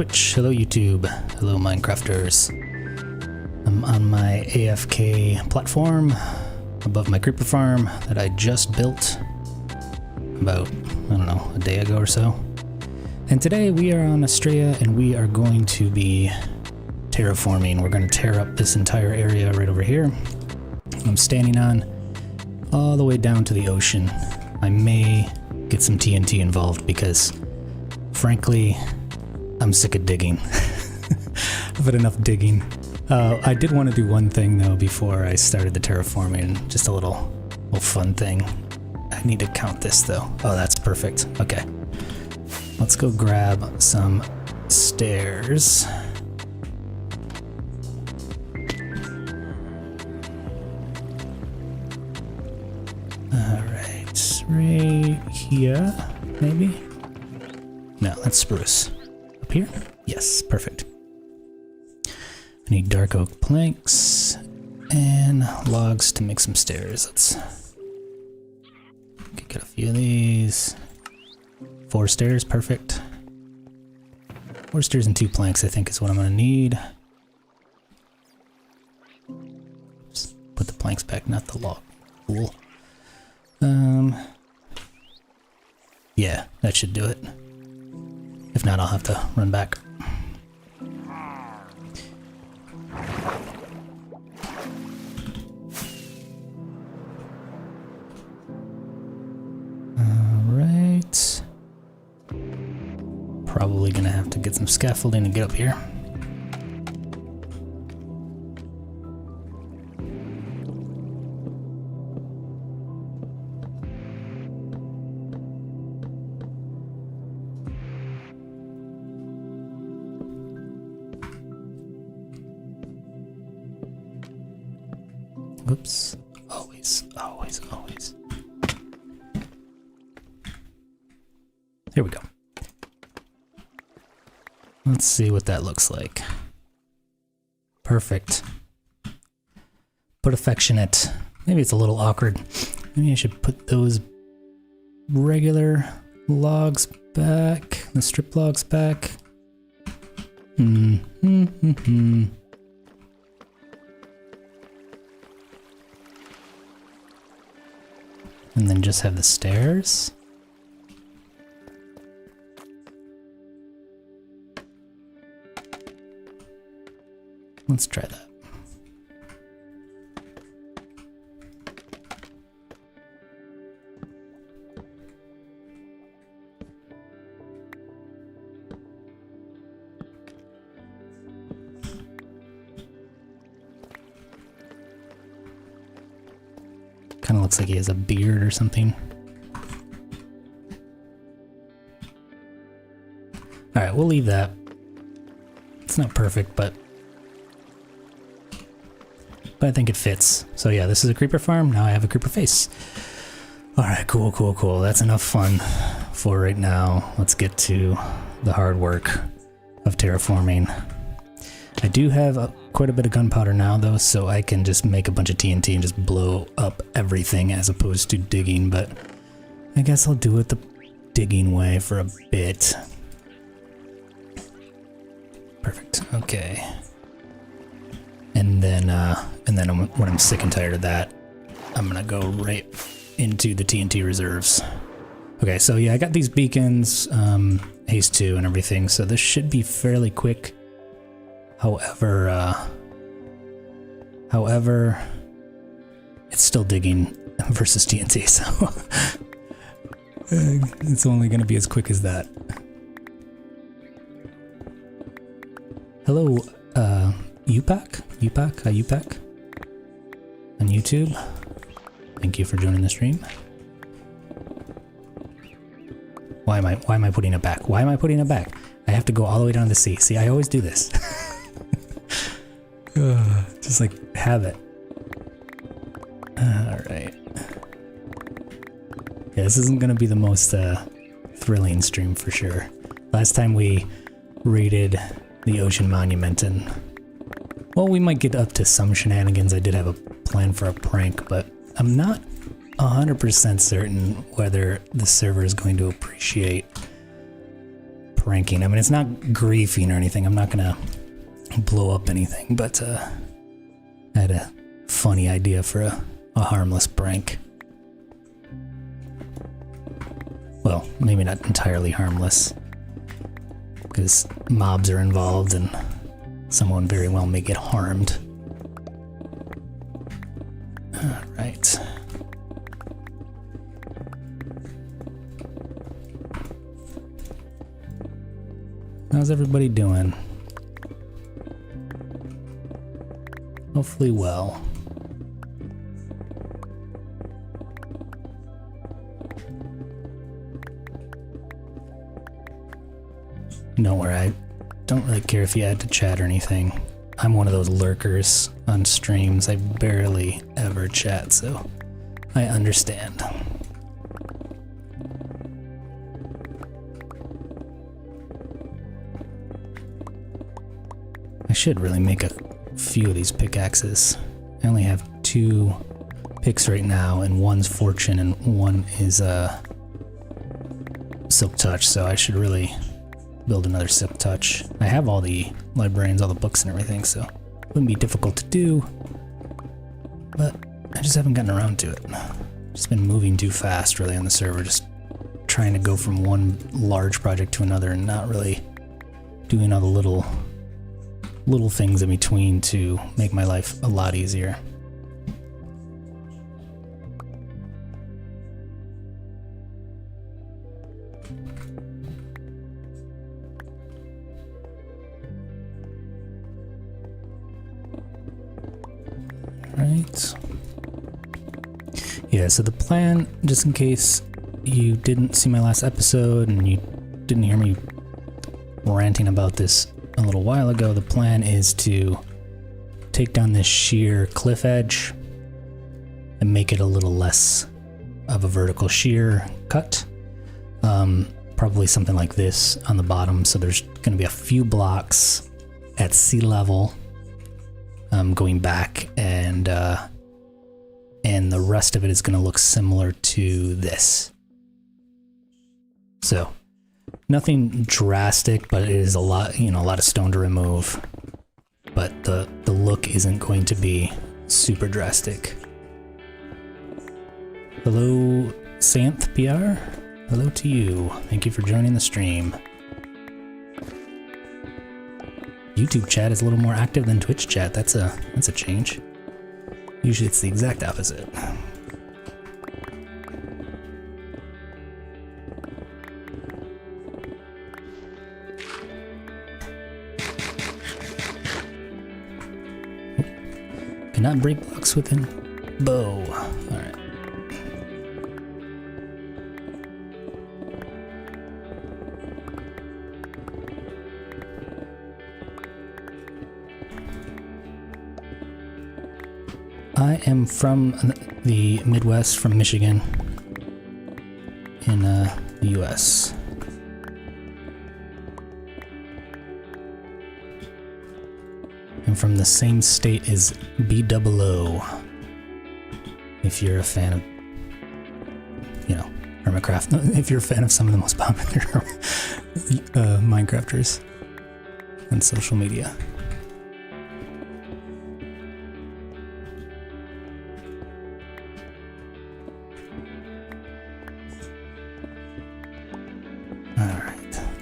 Twitch, hello YouTube, hello Minecrafters. I'm on my AFK platform above my creeper farm that I just built about, I don't know, a day ago or so. And today we are on Astraea and we are going to be terraforming. We're going to tear up this entire area right over here. I'm standing on all the way down to the ocean. I may get some TNT involved because, frankly, I'm sick of digging. I've had enough digging. I did want to do one thing though before I started the terraforming, just a little fun thing. I need to count this though. Oh, that's perfect. Okay. Let's go grab some stairs. Alright, right here, maybe? No, that's spruce. Up here? Yes, perfect. I need dark oak planks and logs to make some stairs. Let's get a few of these. 4 stairs, perfect. 4 stairs and 2 planks, I think, is what I'm gonna need. Just put the planks back, not the log. Cool. Yeah, that should do it. If not, I'll have to run back. Alright. Probably gonna have to get some scaffolding to get up here. Oops. Always, always, always. Here we go. Let's see what that looks like. Perfect. Put affectionate. Maybe it's a little awkward. Maybe I should put those regular logs back, the strip logs back. And then just have the stairs. Let's try that. Kind of looks like he has a beard or something. All right, we'll leave that. It's not perfect, but I think it fits. So yeah, this is a creeper farm. Now I have a creeper face. All right, cool, cool, cool. That's enough fun for right now. Let's get to the hard work of terraforming. I do have quite a bit of gunpowder now though, so I can just make a bunch of TNT and just blow up everything as opposed to digging, but I guess I'll do it the digging way for a bit. Perfect, okay. And then when I'm sick and tired of that, I'm gonna go right into the TNT reserves. Okay, so yeah, I got these beacons, haste 2 and everything, so this should be fairly quick. However, it's still digging versus TNT, so it's only gonna be as quick as that. Hello, UPAC on YouTube. Thank you for joining the stream. Why am I putting it back? Why am I putting it back? I have to go all the way down to the sea. See, I always do this. Just like habit. Alright. Yeah, this isn't gonna be the most thrilling stream for sure. Last time we raided the ocean monument and, well, we might get up to some shenanigans. I did have a plan for a prank, but I'm not 100% certain whether the server is going to appreciate pranking. I mean, it's not griefing or anything. I'm not gonna blow up anything, but I had a funny idea for a harmless prank. Well, maybe not entirely harmless, because mobs are involved and someone very well may get harmed. Alright. How's everybody doing? Hopefully well. Don't worry, I don't really care if you had to chat or anything. I'm one of those lurkers on streams. I barely ever chat, so I understand. I should really make a few of these pickaxes. I only have 2 picks right now, and one's Fortune and one is Silk Touch, so I should really build another Silk Touch. I have all the librarians, all the books and everything, so it wouldn't be difficult to do, but I just haven't gotten around to it. Just been moving too fast really on the server, just trying to go from one large project to another and not really doing all the little things in between to make my life a lot easier. Right. Yeah, so the plan, just in case you didn't see my last episode and you didn't hear me ranting about this a little while ago, the plan is to take down this sheer cliff edge and make it a little less of a vertical sheer cut. Probably something like this on the bottom, so there's going to be a few blocks at sea level going back, and the rest of it is going to look similar to this. So nothing drastic, but it is a lot, a lot of stone to remove. But the look isn't going to be super drastic. Hello, Santh PR. Hello to you. Thank you for joining the stream. YouTube chat is a little more active than Twitch chat. That's a change. Usually it's the exact opposite. Cannot break blocks within bow. Alright. I am from the Midwest, from Michigan, in the US. I'm from the same state as B00. If you're a fan of, Hermitcraft, if you're a fan of some of the most popular Minecrafters on social media.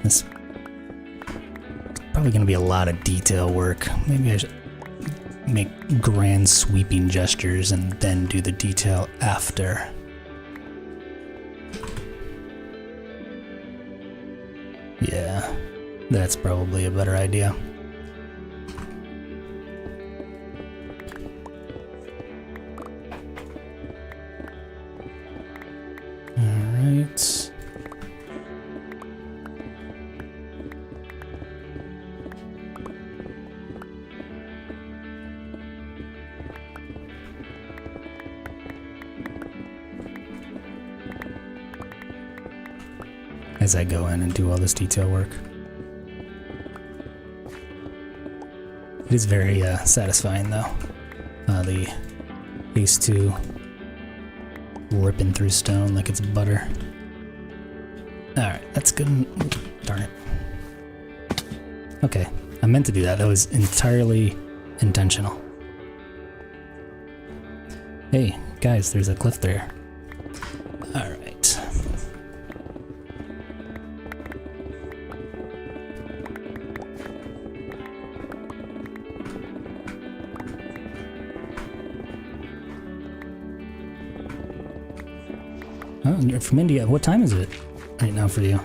This is probably going to be a lot of detail work. Maybe I should make grand sweeping gestures and then do the detail after. Yeah, that's probably a better idea. Alright. As I go in and do all this detail work. It is very satisfying though. The Ace 2 ripping through stone like it's butter. Alright, that's good. Darn it. Okay, I meant to do that. That was entirely intentional. Hey, guys, there's a cliff there. Alright. Oh, you're from India. What time is it right now for you?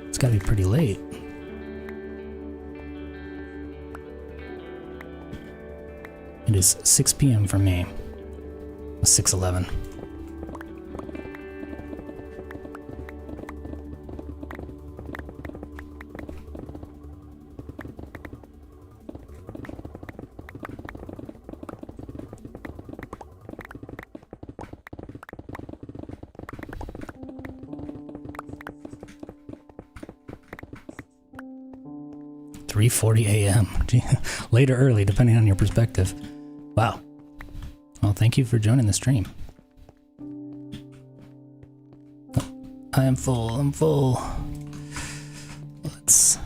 It's gotta be pretty late. It is 6 p.m. for me. 6:11. .40 a.m. Late or early, depending on your perspective. Wow. Well, thank you for joining the stream. Oh, I am full. I'm full. Let's...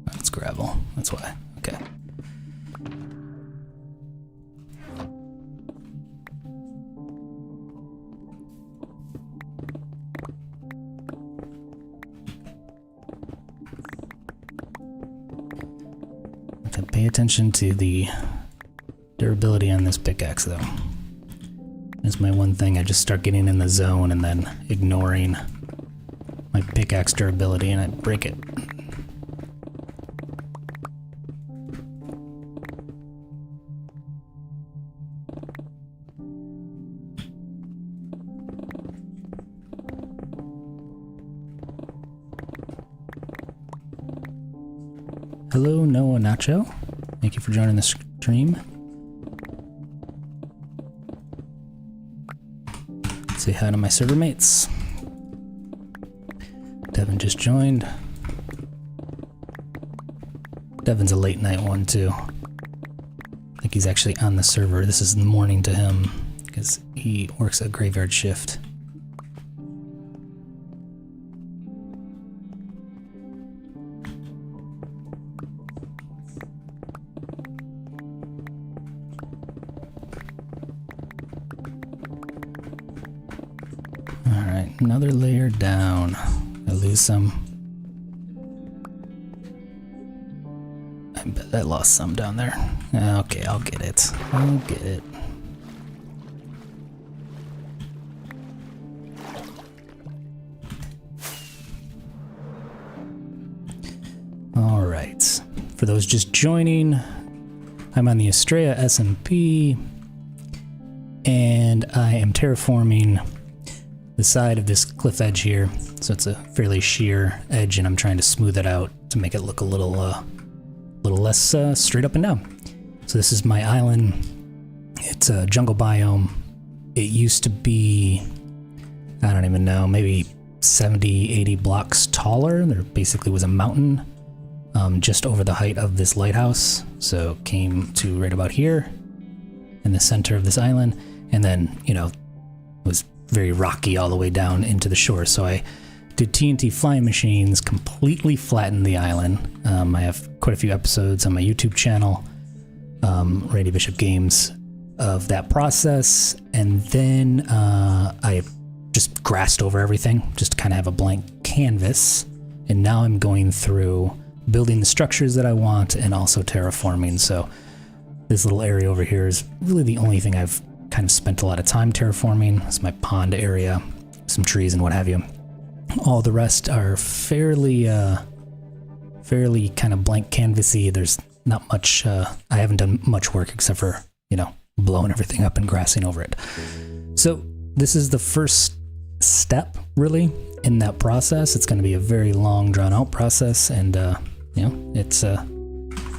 That's gravel. That's why. Okay. Pay attention to the durability on this pickaxe, though. That's my one thing. I just start getting in the zone and then ignoring my pickaxe durability, and I break it. Hello, Noah Nacho. Thank you for joining the stream. Say hi to my server mates. Devin just joined. Devin's a late night one too. I think he's actually on the server. This is the morning to him because he works a graveyard shift. Another layer down. I lose some. I bet I lost some down there. Okay, I'll get it. I'll get it. All right. For those just joining, I'm on the Astraea SMP, and I am terraforming the side of this cliff edge here. So it's a fairly sheer edge, and I'm trying to smooth it out to make it look a little less straight up and down. So this is my island. It's a jungle biome. It used to be, I don't even know, maybe 70, 80 blocks taller. There basically was a mountain just over the height of this lighthouse. So it came to right about here in the center of this island, and then, you know, was very rocky all the way down into the shore. So I did TNT flying machines, completely flattened the island. I have quite a few episodes on my YouTube channel, Randy Bishop Games, of that process. And then I just grassed over everything, just to kind of have a blank canvas. And now I'm going through building the structures that I want and also terraforming. So this little area over here is really the only thing I've kind of spent a lot of time terraforming. It's my pond area, some trees and what have you. All the rest are fairly kind of blank canvassy. There's not much, I haven't done much work except for, you know, blowing everything up and grassing over it. So this is the first step, really, in that process. It's going to be a very long, drawn-out process, and, you know, it's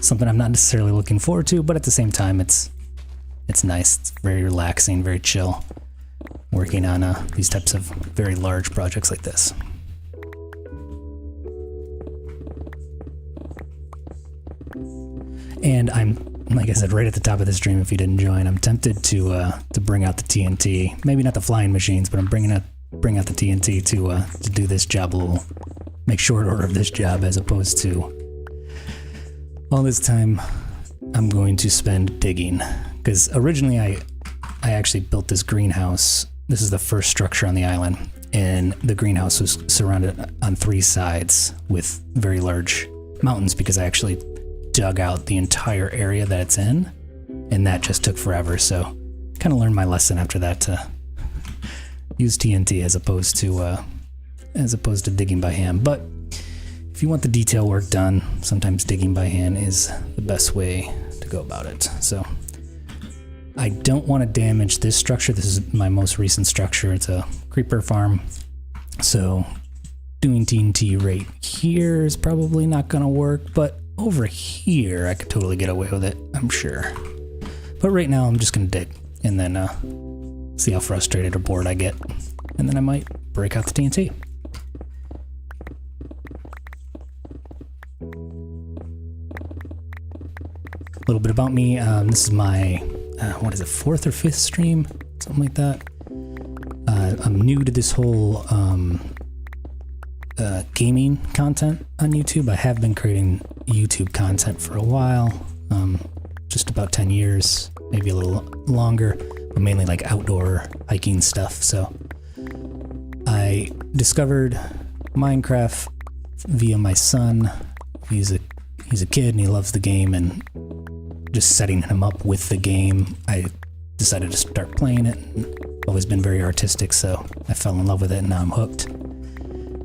something I'm not necessarily looking forward to, but at the same time, it's nice. It's very relaxing, very chill, working on these types of very large projects like this. And I'm like I said, right at the top of the stream, if you didn't join, I'm tempted to bring out the TNT. Maybe not the flying machines, but I'm bring out the TNT to do this job a little, make short order of this job, as opposed to all this time I'm going to spend digging. Because originally I actually built this greenhouse. This is the first structure on the island, and the greenhouse was surrounded on 3 sides with very large mountains, because I actually dug out the entire area that it's in, and that just took forever. So kind of learned my lesson after that to use TNT as opposed to digging by hand. But if you want the detail work done, sometimes digging by hand is the best way to go about it. So I don't want to damage this structure. This is my most recent structure. It's a creeper farm. So doing TNT right here is probably not going to work, but over here I could totally get away with it, I'm sure. But right now I'm just going to dig and then see how frustrated or bored I get. And then I might break out the TNT. A little bit about me. This is my, what is it, 4th or 5th stream? Something like that. I'm new to this whole gaming content on YouTube. I have been creating YouTube content for a while, just about 10 years, maybe a little longer, but mainly like outdoor hiking stuff. So I discovered Minecraft via my son. He's a kid and he loves the game, and just setting him up with the game, I decided to start playing it. And always been very artistic, so I fell in love with it, and now I'm hooked.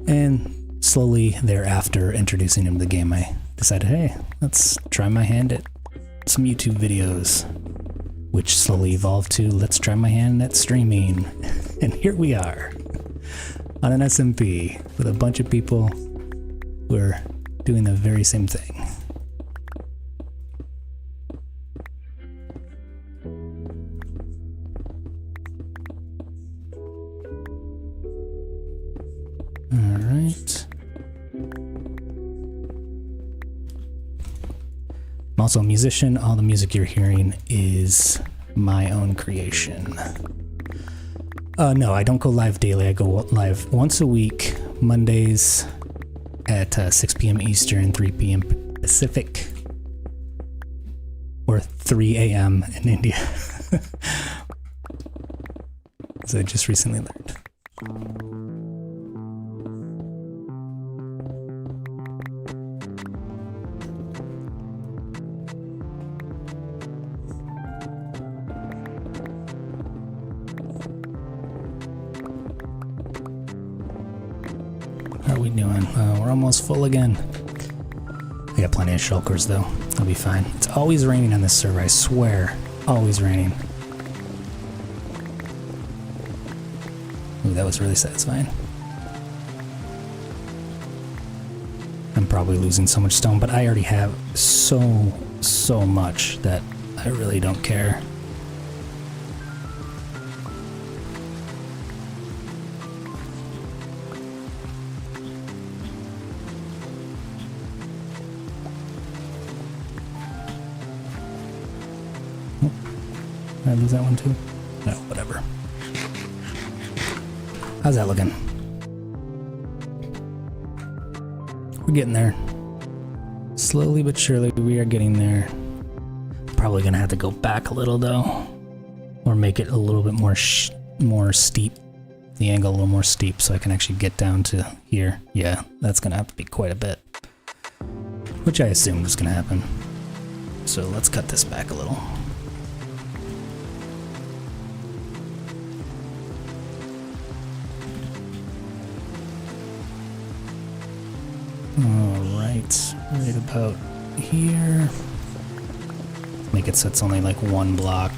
And slowly thereafter, introducing him to the game, I decided, hey, let's try my hand at some YouTube videos, which slowly evolved to, let's try my hand at streaming. And here we are on an SMP with a bunch of people who are doing the very same thing. Alright. I'm also a musician. All the music you're hearing is my own creation. No, I don't go live daily. I go live once a week, Mondays at 6 p.m. Eastern, 3 p.m. Pacific, or 3 a.m. in India. As I just recently learned. How are we doing? We're almost full again. I got plenty of shulkers though. I'll be fine. It's always raining on this server, I swear. Always raining. Ooh, that was really satisfying. I'm probably losing so much stone, but I already have so much that I really don't care. Did I lose that one too? No, whatever. How's that looking? We're getting there. Slowly but surely we are getting there. Probably gonna have to go back a little though, or make it a little bit more steep. The angle a little more steep so I can actually get down to here. Yeah, that's gonna have to be quite a bit, which I assumed was gonna happen. So let's cut this back a little. Alright, right about here. Make it so it's only like one block.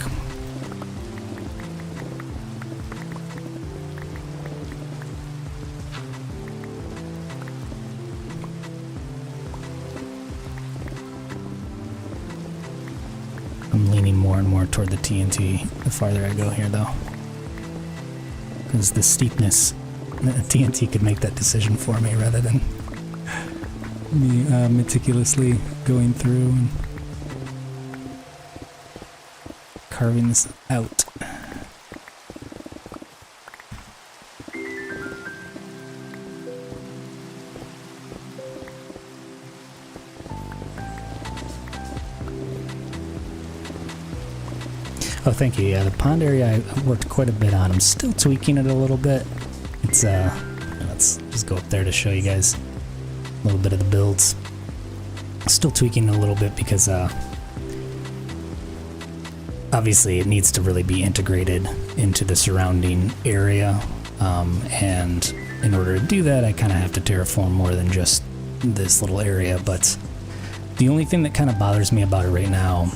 I'm leaning more and more toward the TNT the farther I go here though. Because the steepness, the TNT could make that decision for me rather than me meticulously going through. carving this out. Oh, thank you. Yeah, the pond area I worked quite a bit on. I'm still tweaking it a little bit. It's, let's just go up there to show you guys a little bit of the builds. Still tweaking a little bit because, obviously it needs to really be integrated into the surrounding area. And in order to do that, I kind of have to terraform more than just this little area. But the only thing that kind of bothers me about it right now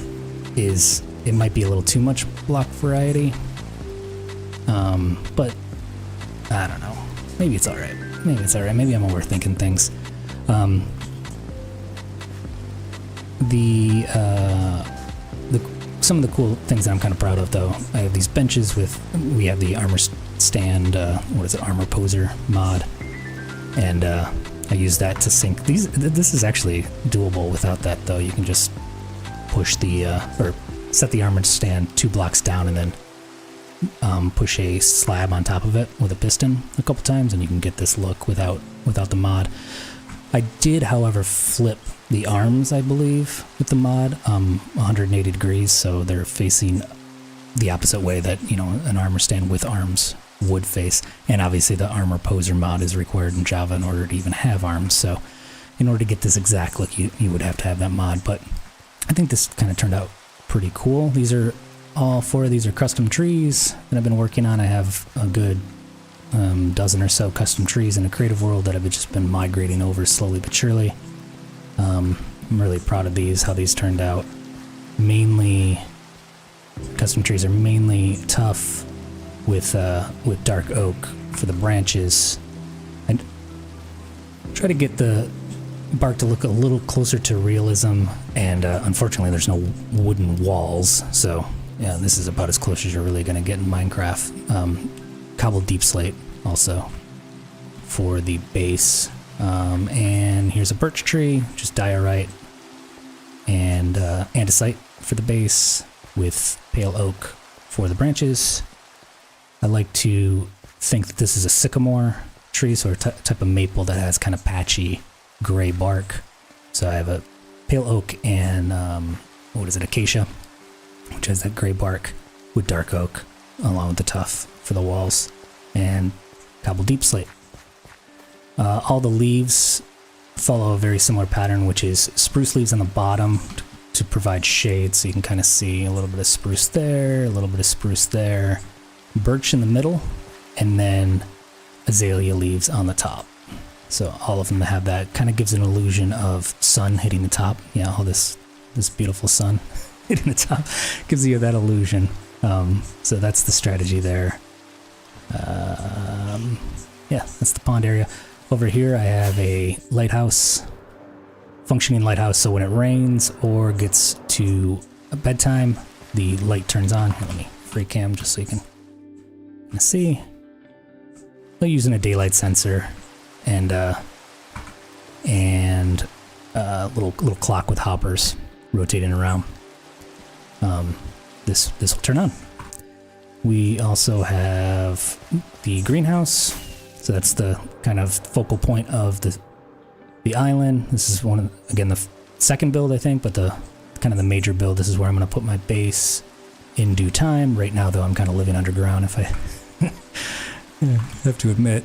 is it might be a little too much block variety, but I don't know. Maybe it's alright. Maybe it's alright. Maybe I'm overthinking things. Some of the cool things that I'm kind of proud of, though, I have these benches we have the armor stand, armor poser mod, and I use that to sync these. This is actually doable without that, though. You can just push or set the armor stand 2 blocks down and then push a slab on top of it with a piston a couple times, and you can get this look without the mod. I did, however, flip the arms, I believe, with the mod 180 degrees, so they're facing the opposite way that, you know, an armor stand with arms would face. And obviously the armor poser mod is required in Java in order to even have arms, so in order to get this exact look, you would have to have that mod. But I think this kind of turned out pretty cool. All 4 of these are custom trees that I've been working on. I have a good dozen or so custom trees in a creative world that I've just been migrating over slowly but surely. I'm really proud of how these turned out. Custom trees are mainly tough with dark oak for the branches. I try to get the bark to look a little closer to realism, and unfortunately there's no wooden walls, so yeah, this is about as close as you're really going to get in Minecraft. Cobbled deep slate also for the base, and here's a birch tree, just diorite, and andesite for the base with pale oak for the branches. I like to think that this is a sycamore tree, so a type of maple that has kind of patchy gray bark. So I have a pale oak and acacia, which has that gray bark, with dark oak along with the tuff for the walls, and cobble deep slate. All the leaves follow a very similar pattern, which is spruce leaves on the bottom to provide shade, so you can kind of see a little bit of spruce there, a little bit of spruce there, birch in the middle, and then azalea leaves on the top. So all of them have that, kind of gives an illusion of sun hitting the top. Yeah, all this beautiful sun hitting the top gives you that illusion. So that's the strategy there. Yeah, that's the pond area. Over here I have a lighthouse, functioning lighthouse, so when it rains or gets to bedtime, the light turns on. Here, let me free cam just so you can see. I'm using a daylight sensor and little clock with hoppers rotating around. This will turn on. We also have the greenhouse, so that's the kind of focal point of the island. This is again the second build, I think, but the kind of the major build. This is where I'm going to put my base in due time. Right now, though, I'm kind of living underground, if I have to admit.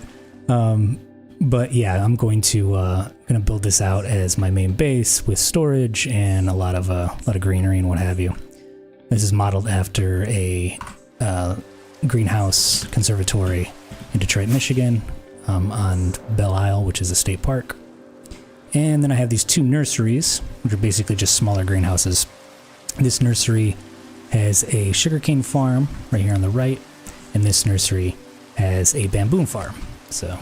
But yeah, I'm going to build this out as my main base with storage and a lot of greenery and what have you. This is modeled after a greenhouse conservatory in Detroit, Michigan, on Belle Isle, which is a state park. And then I have these 2 nurseries, which are basically just smaller greenhouses. This nursery has a sugarcane farm right here on the right, and this nursery has a bamboo farm. So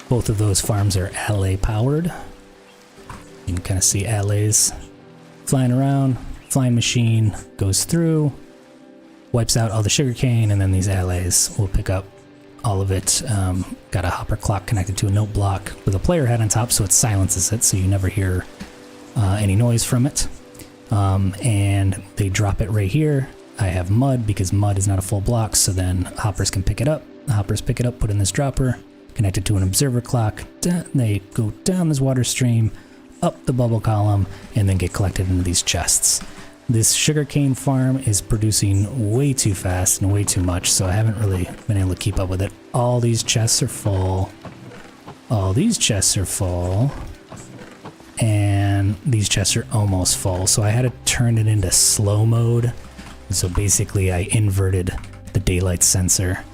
both of those farms are alley powered. You can kind of see allays flying around. Flying machine goes through, wipes out all the sugarcane, and then these allays will pick up all of it. Got a hopper clock connected to a note block with a player head on top, so it silences it, so you never hear any noise from it. And they drop it right here, I have mud because mud is not a full block, so then hoppers can pick it up. The hoppers pick it up, put it in this dropper, connect it to an observer clock. They go down this water stream, up the bubble column, and then get collected into these chests. This sugarcane farm is producing way too fast and way too much, so I haven't really been able to keep up with it. All these chests are full. All these chests are full. And these chests are almost full, so I had to turn it into slow mode. So basically I inverted the daylight sensor.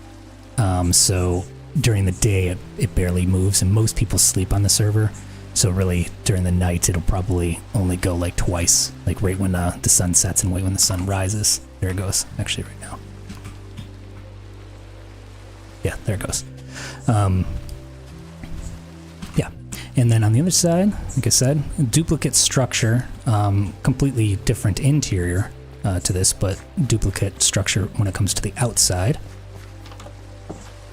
So during the day it barely moves, and most people sleep on the server. So really, during the night, it'll probably only go like twice, like right when the sun sets and right when the sun rises. There it goes, actually right now. Yeah, there it goes. Yeah, and then on the other side, like I said, duplicate structure, completely different interior to this, but duplicate structure when it comes to the outside.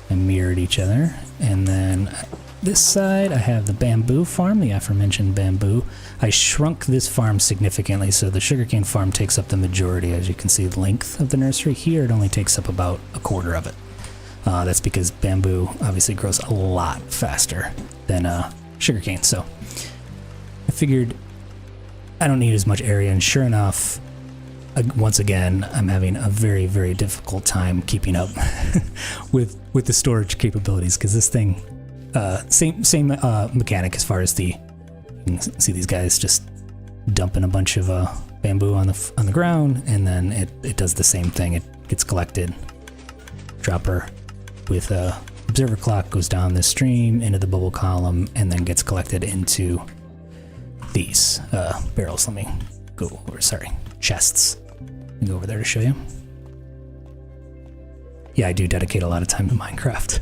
And mirrored each other, and then this side, I have the bamboo farm, the aforementioned bamboo. I shrunk this farm significantly, so the sugarcane farm takes up the majority. As you can see, the length of the nursery here, it only takes up about a quarter of it. That's because bamboo obviously grows a lot faster than sugarcane, so I figured I don't need as much area, and sure enough, once again, I'm having a very, very difficult time keeping up with the storage capabilities, because this thing, same mechanic as far as you can see these guys just dumping a bunch of bamboo on the ground, and then it does the same thing. It gets collected, dropper with a observer clock goes down this stream into the bubble column, and then gets collected into these barrels. Let me go over, sorry, chests. Let me go over there to show you. Yeah, I do dedicate a lot of time to Minecraft.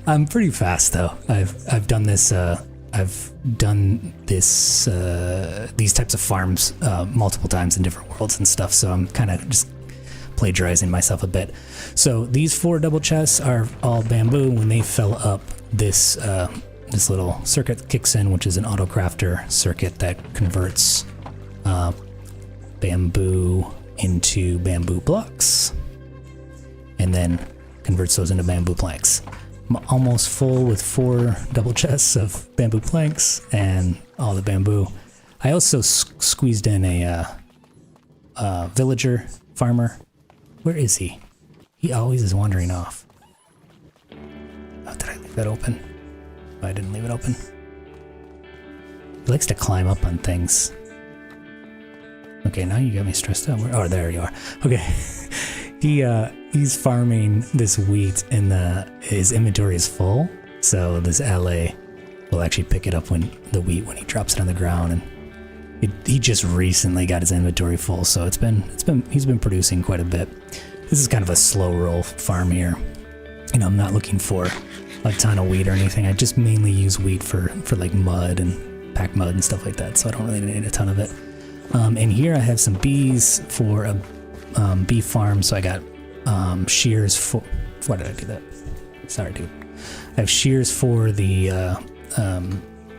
I'm pretty fast though. I've done this. These types of farms multiple times in different worlds and stuff. So I'm kind of just plagiarizing myself a bit. So these 4 double chests are all bamboo. When they fill up, this little circuit kicks in, which is an auto crafter circuit that converts bamboo into bamboo blocks, and then converts those into bamboo planks. I'm almost full with 4 double chests of bamboo planks and all the bamboo. I also squeezed in a villager farmer. Where is he? He always is wandering off. Oh, did I leave that open? Oh, I didn't leave it open. He likes to climb up on things. Okay, now you got me stressed out. Oh, there you are. Okay. He's farming this wheat, and his inventory is full. So this LA will actually pick it up when he drops it on the ground, and he just recently got his inventory full. So he's been producing quite a bit. This is kind of a slow roll farm here. You know, I'm not looking for a ton of wheat or anything. I just mainly use wheat for like mud and pack mud and stuff like that. So I don't really need a ton of it. And here I have some bees for a bee farm, so I got shears for... Why did I do that? Sorry, dude. I have shears for the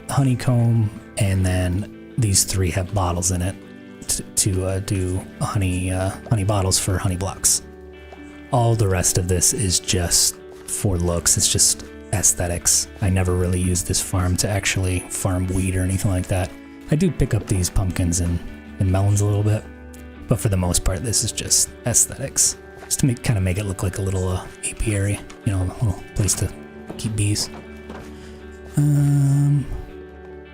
honeycomb, and then these 3 have bottles in it to do honey bottles for honey blocks. All the rest of this is just for looks. It's just aesthetics. I never really use this farm to actually farm wheat or anything like that. I do pick up these pumpkins and melons a little bit, but for the most part, this is just aesthetics, just to kind of make it look like a little apiary, you know, a little place to keep bees. And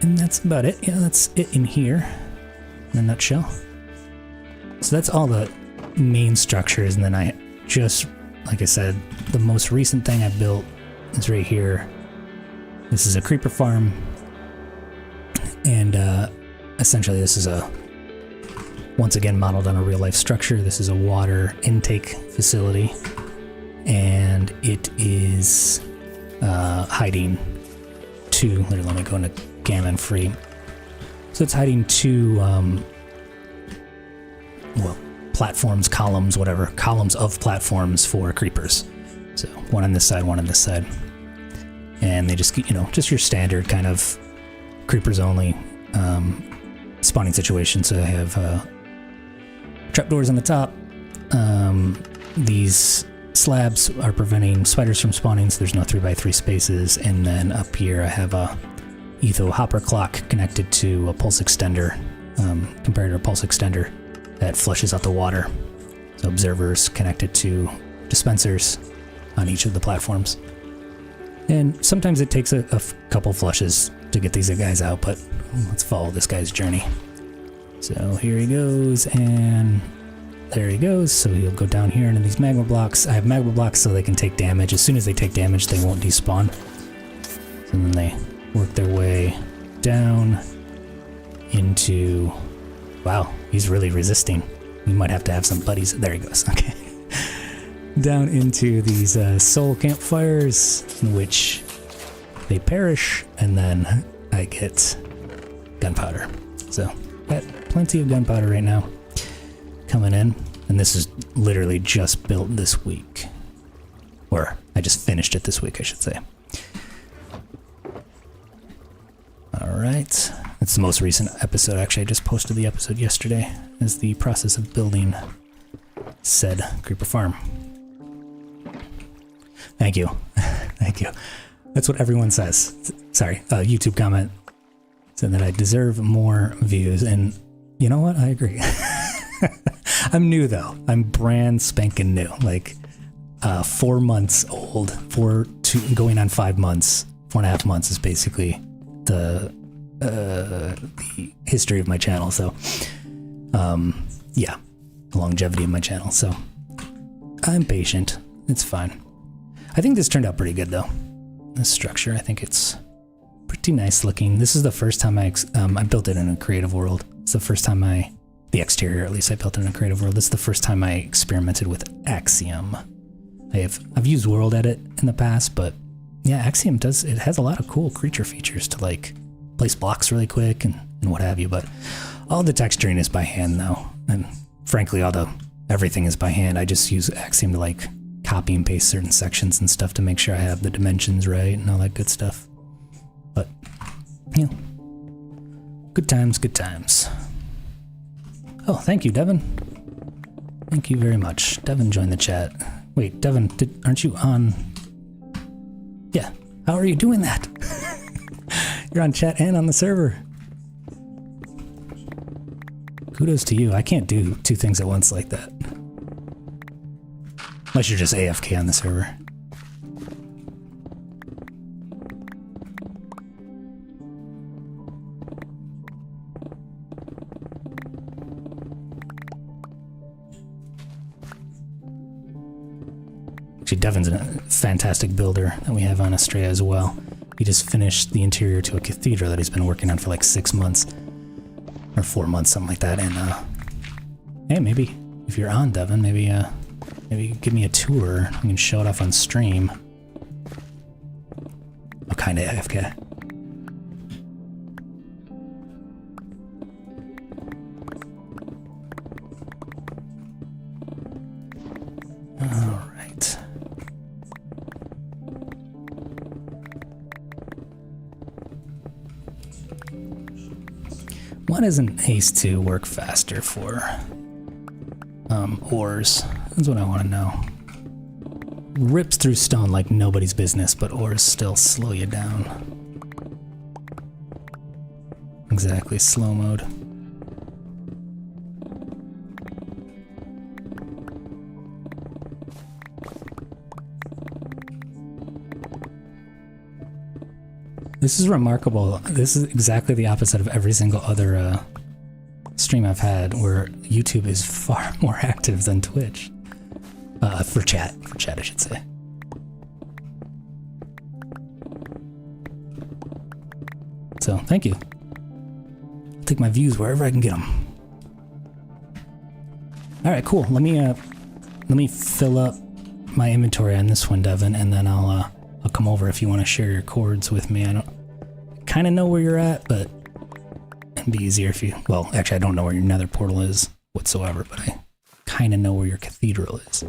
that's about it. Yeah, that's it in here, in a nutshell. So that's all the main structures, and then I just, like I said, the most recent thing I built is right here. This is a creeper farm, and essentially this is once again modeled on a real life structure. This is a water intake facility, and it is hiding 2, let me go into gammon free. So it's hiding 2, platforms, columns, whatever, columns of platforms for creepers. So one on this side, one on this side. And they just, you know, just your standard kind of creepers only spawning situation. So I have trapdoors on the top, these slabs are preventing spiders from spawning, so there's no 3x3 spaces. And then up here I have a etho hopper clock connected to a pulse extender, comparator pulse extender that flushes out the water. So observers connected to dispensers on each of the platforms. And sometimes it takes a couple flushes to get these guys out, but let's follow this guy's journey. So here he goes, and there he goes. So he'll go down here into these magma blocks. I have magma blocks so they can take damage. As soon as they take damage, they won't despawn. And then they work their way down into... Wow, he's really resisting. We might have to have some buddies. There he goes. Okay. Down into these soul campfires, in which they perish, and then I get gunpowder. So, got plenty of gunpowder right now coming in, and this is literally just built this week. Or, I just finished it this week, I should say. Alright, it's the most recent episode. Actually, I just posted the episode yesterday, is the process of building said creeper farm. Thank you. Thank you. That's what everyone says. Sorry, YouTube comment said that I deserve more views, and you know what? I agree. I'm new though. I'm brand spanking new. Like 4 months old. Going on 5 months. 4.5 months is basically the history of my channel. So, yeah, the longevity of my channel. So, I'm patient. It's fine. I think this turned out pretty good though. This structure, I think it's pretty nice looking. This is the first time I built it in a creative world. It's the first time the exterior at least, I built it in a creative world. This is the first time I experimented with Axiom. I've used World Edit in the past, but yeah, Axiom has a lot of cool creature features to like place blocks really quick and what have you, but all the texturing is by hand though. And frankly, everything is by hand. I just use Axiom to like copy and paste certain sections and stuff to make sure I have the dimensions right and all that good stuff. But, you know, good times, good times. Oh, thank you, Devin. Thank you very much. Devin joined the chat. Wait, Devin, aren't you on? Yeah, how are you doing that? You're on chat and on the server. Kudos to you. I can't do 2 things at once like that. Unless you're just AFK on the server. Actually, Devin's a fantastic builder that we have on Astraea as well. He just finished the interior to a cathedral that he's been working on for like 6 months. Or 4 months, something like that. And, hey, maybe if you're on, Devin, maybe give me a tour. I can show it off on stream. I'm kinda AFK. Alright. Why doesn't Haste 2 work faster for ores? That's what I want to know. Rips through stone like nobody's business, but ores still slow you down. Exactly, slow mode. This is remarkable. This is exactly the opposite of every single other stream I've had, where YouTube is far more active than Twitch. For chat, I should say. So, thank you. I'll take my views wherever I can get them. All right, cool. Let me fill up my inventory on this one, Devin, and then I'll come over if you want to share your chords with me. I kind of know where you're at, but it'd be easier if you... Well, actually, I don't know where your nether portal is whatsoever, but I kind of know where your cathedral is.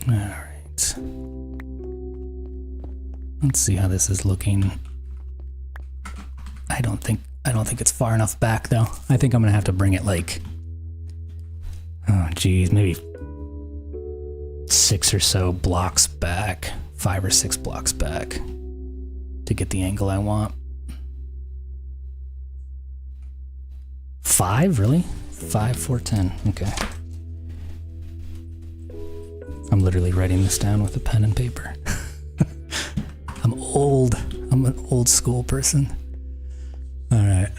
Alright. Let's see how this is looking. I don't think it's far enough back though. I think I'm gonna have to bring it like, oh geez, maybe 6 or so blocks back, 5 or 6 blocks back to get the angle I want. 5, really? 5, 4, 10, okay. I'm literally writing this down with a pen and paper. I'm old. I'm an old school person. All right.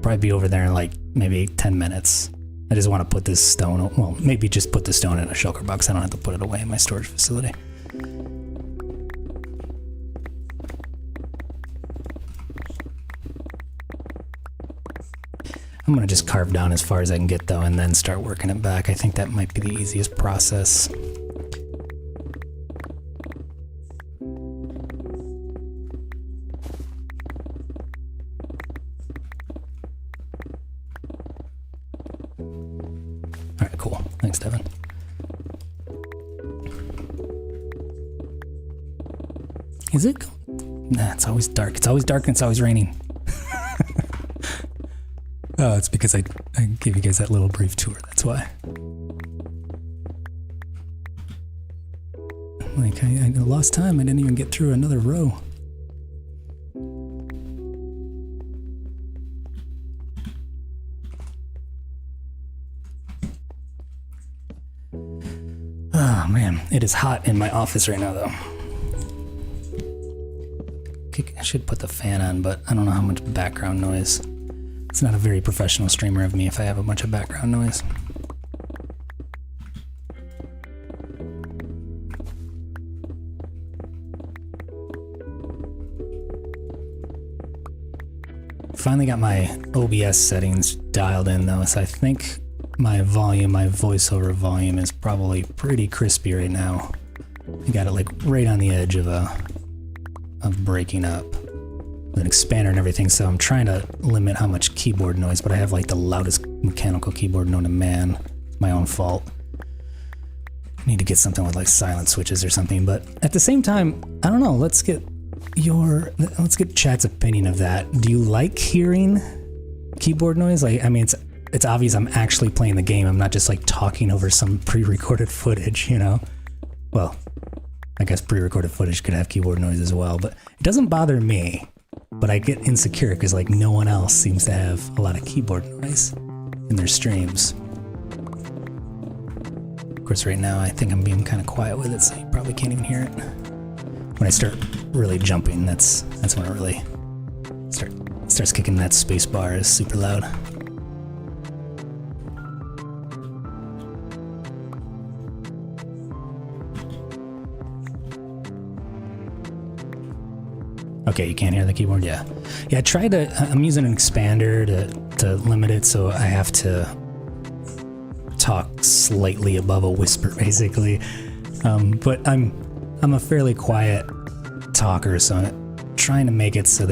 Probably be over there in like maybe 10 minutes. I just want to put this stone, well, maybe just put the stone in a shulker box. I don't have to put it away in my storage facility. I'm gonna just carve down as far as I can get though and then start working it back. I think that might be the easiest process. Alright, cool. Thanks, Devin. Is it? Nah, it's always dark. It's always dark and it's always raining. Oh, it's because I gave you guys that little brief tour, that's why. Like, I lost time, I didn't even get through another row. Oh man, it is hot in my office right now though. I should put the fan on, but I don't know how much background noise. It's not a very professional streamer of me if I have a bunch of background noise. Finally got my OBS settings dialed in though, so I think my volume, my voiceover volume is probably pretty crispy right now. I got it like right on the edge of breaking up. With an expander and everything, so I'm trying to limit how much keyboard noise, but I have like the loudest mechanical keyboard known to man. It's my own fault. I need to get something with like silent switches or something, but at the same time, I don't know, let's get chat's opinion of that. Do you like hearing keyboard noise? Like, I mean, it's obvious I'm actually playing the game. I'm not just like talking over some pre-recorded footage, you know? Well, I guess pre-recorded footage could have keyboard noise as well, but it doesn't bother me. But I get insecure because like no one else seems to have a lot of keyboard noise in their streams. Of course, right now I think I'm being kind of quiet with it, so you probably can't even hear it. When I start really jumping, that's when it really starts kicking. That space bar is super loud. Okay, you can't hear the keyboard? Yeah. Yeah, I tried to, I'm using an expander to limit it, so I have to talk slightly above a whisper, basically. But I'm a fairly quiet talker, so I'm trying to make it so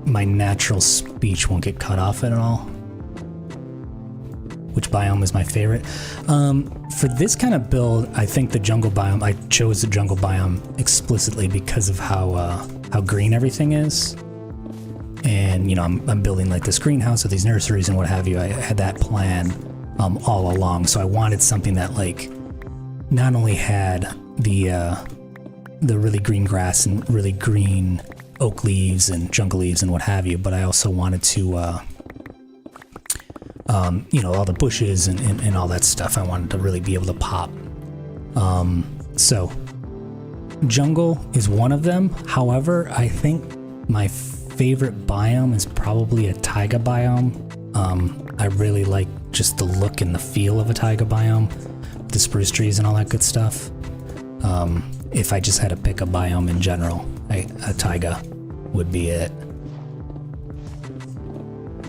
my natural speech won't get cut off at all. Which biome is my favorite? For this kind of build, I think the jungle biome, I chose the jungle biome explicitly because of how green everything is. And, you know, I'm building like this greenhouse with these nurseries and what have you. I had that plan all along. So I wanted something that like not only had the really green grass and really green oak leaves and jungle leaves and what have you, but I also wanted to, you know, all the bushes and all that stuff. I wanted to really be able to pop. So jungle is one of them. However, I think my favorite biome is probably a taiga biome. I really like just the look and the feel of a taiga biome, the spruce trees and all that good stuff. If I just had to pick a biome in general, a taiga would be it.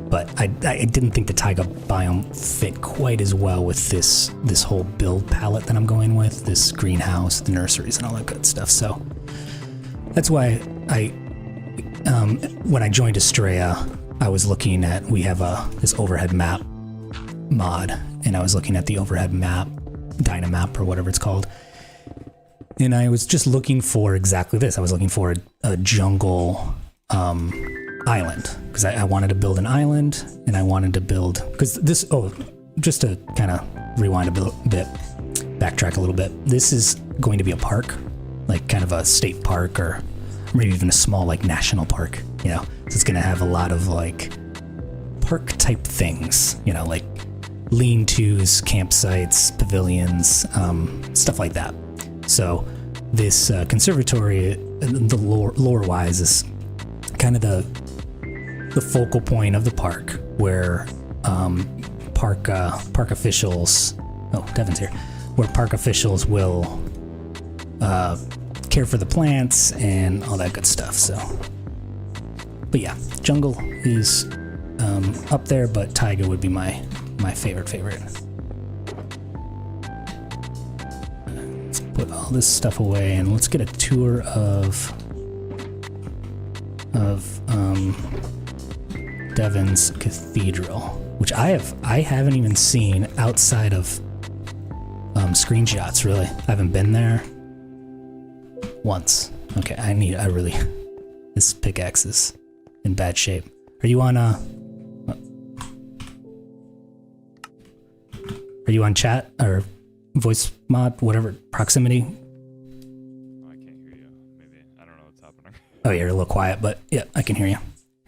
But I didn't think the taiga biome fit quite as well with this whole build palette that I'm going with, this greenhouse, the nurseries, and all that good stuff. So that's why I when I joined Astraea, I was looking at, we have this overhead map mod, and I was looking at the overhead map, Dynamap or whatever it's called. And I was just looking for exactly this. I was looking for a jungle island, because I wanted to build an island, and I wanted to build, because this, just to kind of rewind a bit, backtrack a little bit, this is going to be a park, like kind of a state park, or maybe even a small like national park, you know. So it's going to have a lot of like park type things, you know, like lean-tos, campsites, pavilions, stuff like that. So this conservatory, the lore-wise, is kind of the focal point of the park, where park officials, Devin's here, where park officials will care for the plants and all that good stuff. So, but yeah, jungle is up there, but taiga would be my favorite. Let's put all this stuff away and let's get a tour of Devin's Cathedral, which I haven't even seen outside of screenshots. Really, I haven't been there once. Okay, I really, this pickaxe is in bad shape. Are you on chat or voice mod, whatever, proximity? I can't hear you. Maybe I don't know what's happening. Oh, you're a little quiet, but yeah, I can hear you.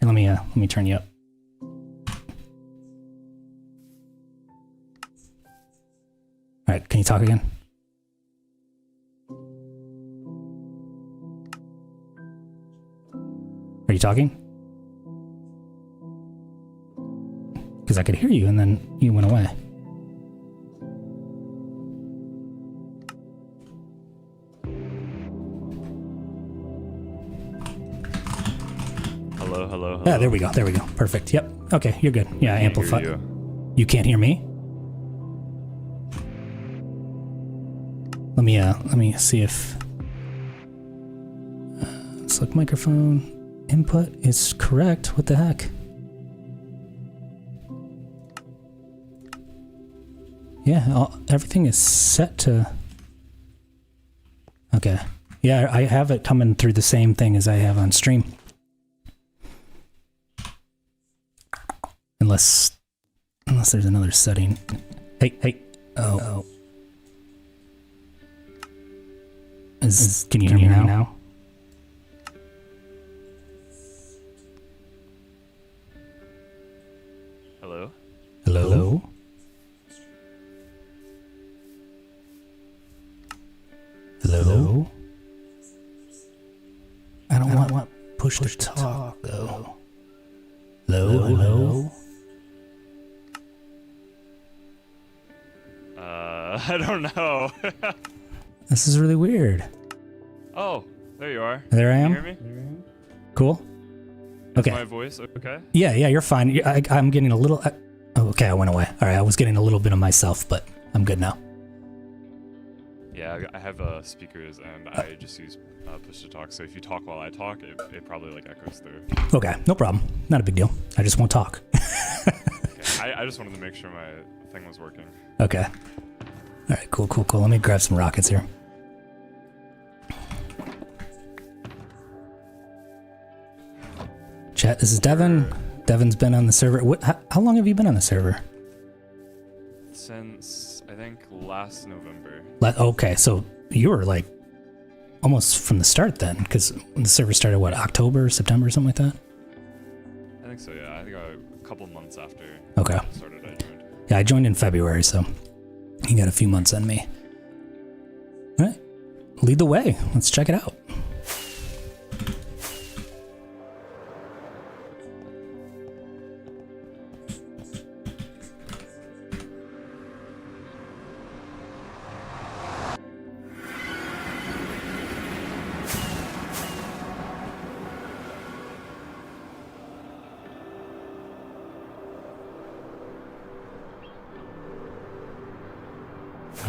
And let me turn you up. All right, can you talk again? Are you talking? Because I could hear you and then you went away. Hello. Yeah, there we go. Perfect. Yep. Okay, you're good. Yeah, amplify. You can't hear me? Let me see if select microphone input is correct. What the heck? Yeah, everything is set to. Okay. Yeah, I have it coming through the same thing as I have on stream. Unless there's another setting. Hey. Oh. Can you hear me now? Hello? I don't want push to talk though. Hello? I don't know. This is really weird. Oh, there you are. There I am. Can you hear me? Cool. Okay. Is my voice okay? Yeah, you're fine. I'm getting a little. Okay, I went away. All right, I was getting a little bit of myself, but I'm good now. Yeah, I have speakers and I just use push to talk. So if you talk while I talk, it probably like echoes through. Okay, no problem. Not a big deal. I just won't talk. Okay. I just wanted to make sure my thing was working. Okay. All right, cool. Let me grab some rockets here. Chat, this is Devin. Devin's been on the server. How long have you been on the server? Since, I think, last November. Okay, so you were like almost from the start then, because the server started, what, October, September, something like that? I think so, yeah. I think a couple months after okay. I started, I joined. Yeah, I joined in February, so you got a few months on me. All right, lead the way. Let's check it out.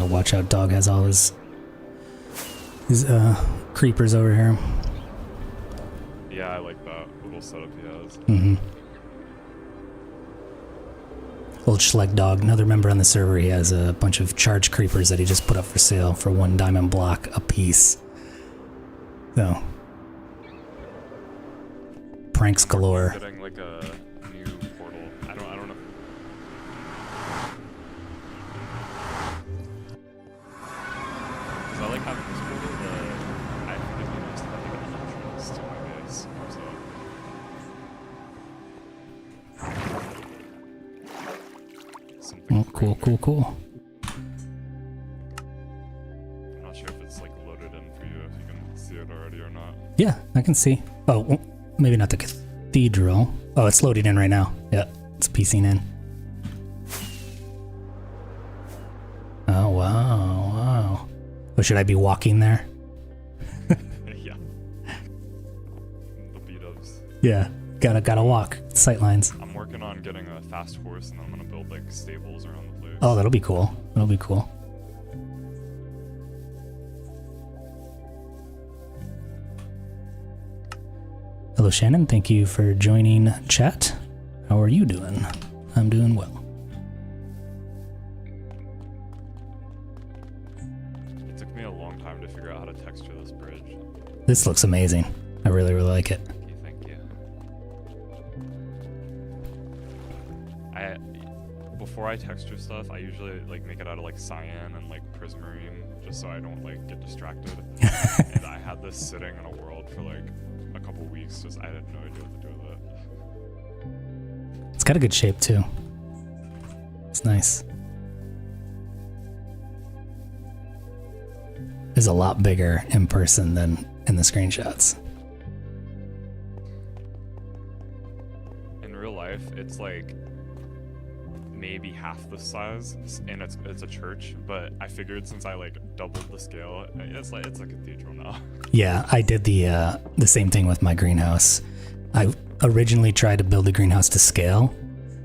Watch out, dog has all his creepers over here. Yeah, I like that little setup he has. Mm-hmm. Old Schleg Dog, another member on the server, he has a bunch of charge creepers that he just put up for sale for 1 diamond block a piece. So, pranks galore. Getting like a new portal. I don't know. Cause I like having this portal, but I think it'd be nice to have like an entrance to my base. So. Something Cool. I'm not sure if it's like loaded in for you, if you can see it already or not. Yeah, I can see. Oh, well, maybe not the Cathedral. Oh, it's loading in right now. Yeah, it's piecing in. Oh, wow. Oh, should I be walking there? Yeah. The beat-ups. Yeah, gotta walk. Sightlines. I'm working on getting a fast horse, and I'm gonna build like stables around the place. Oh, that'll be cool. Hello, Shannon. Thank you for joining chat. How are you doing? I'm doing well. It took me a long time to figure out how to texture this bridge. This looks amazing. I really like it. Thank you. Before I texture stuff, I usually like make it out of like cyan and like prismarine, just so I don't like get distracted. And I had this sitting in a world for like a couple weeks, just I had no idea what to do with it. It's got a good shape too. It's nice. It's a lot bigger in person than in the screenshots. In real life, it's like maybe half the size, and it's a church. But I figured since I like doubled the scale, it's a cathedral now. Yeah, I did the same thing with my greenhouse. I originally tried to build the greenhouse to scale,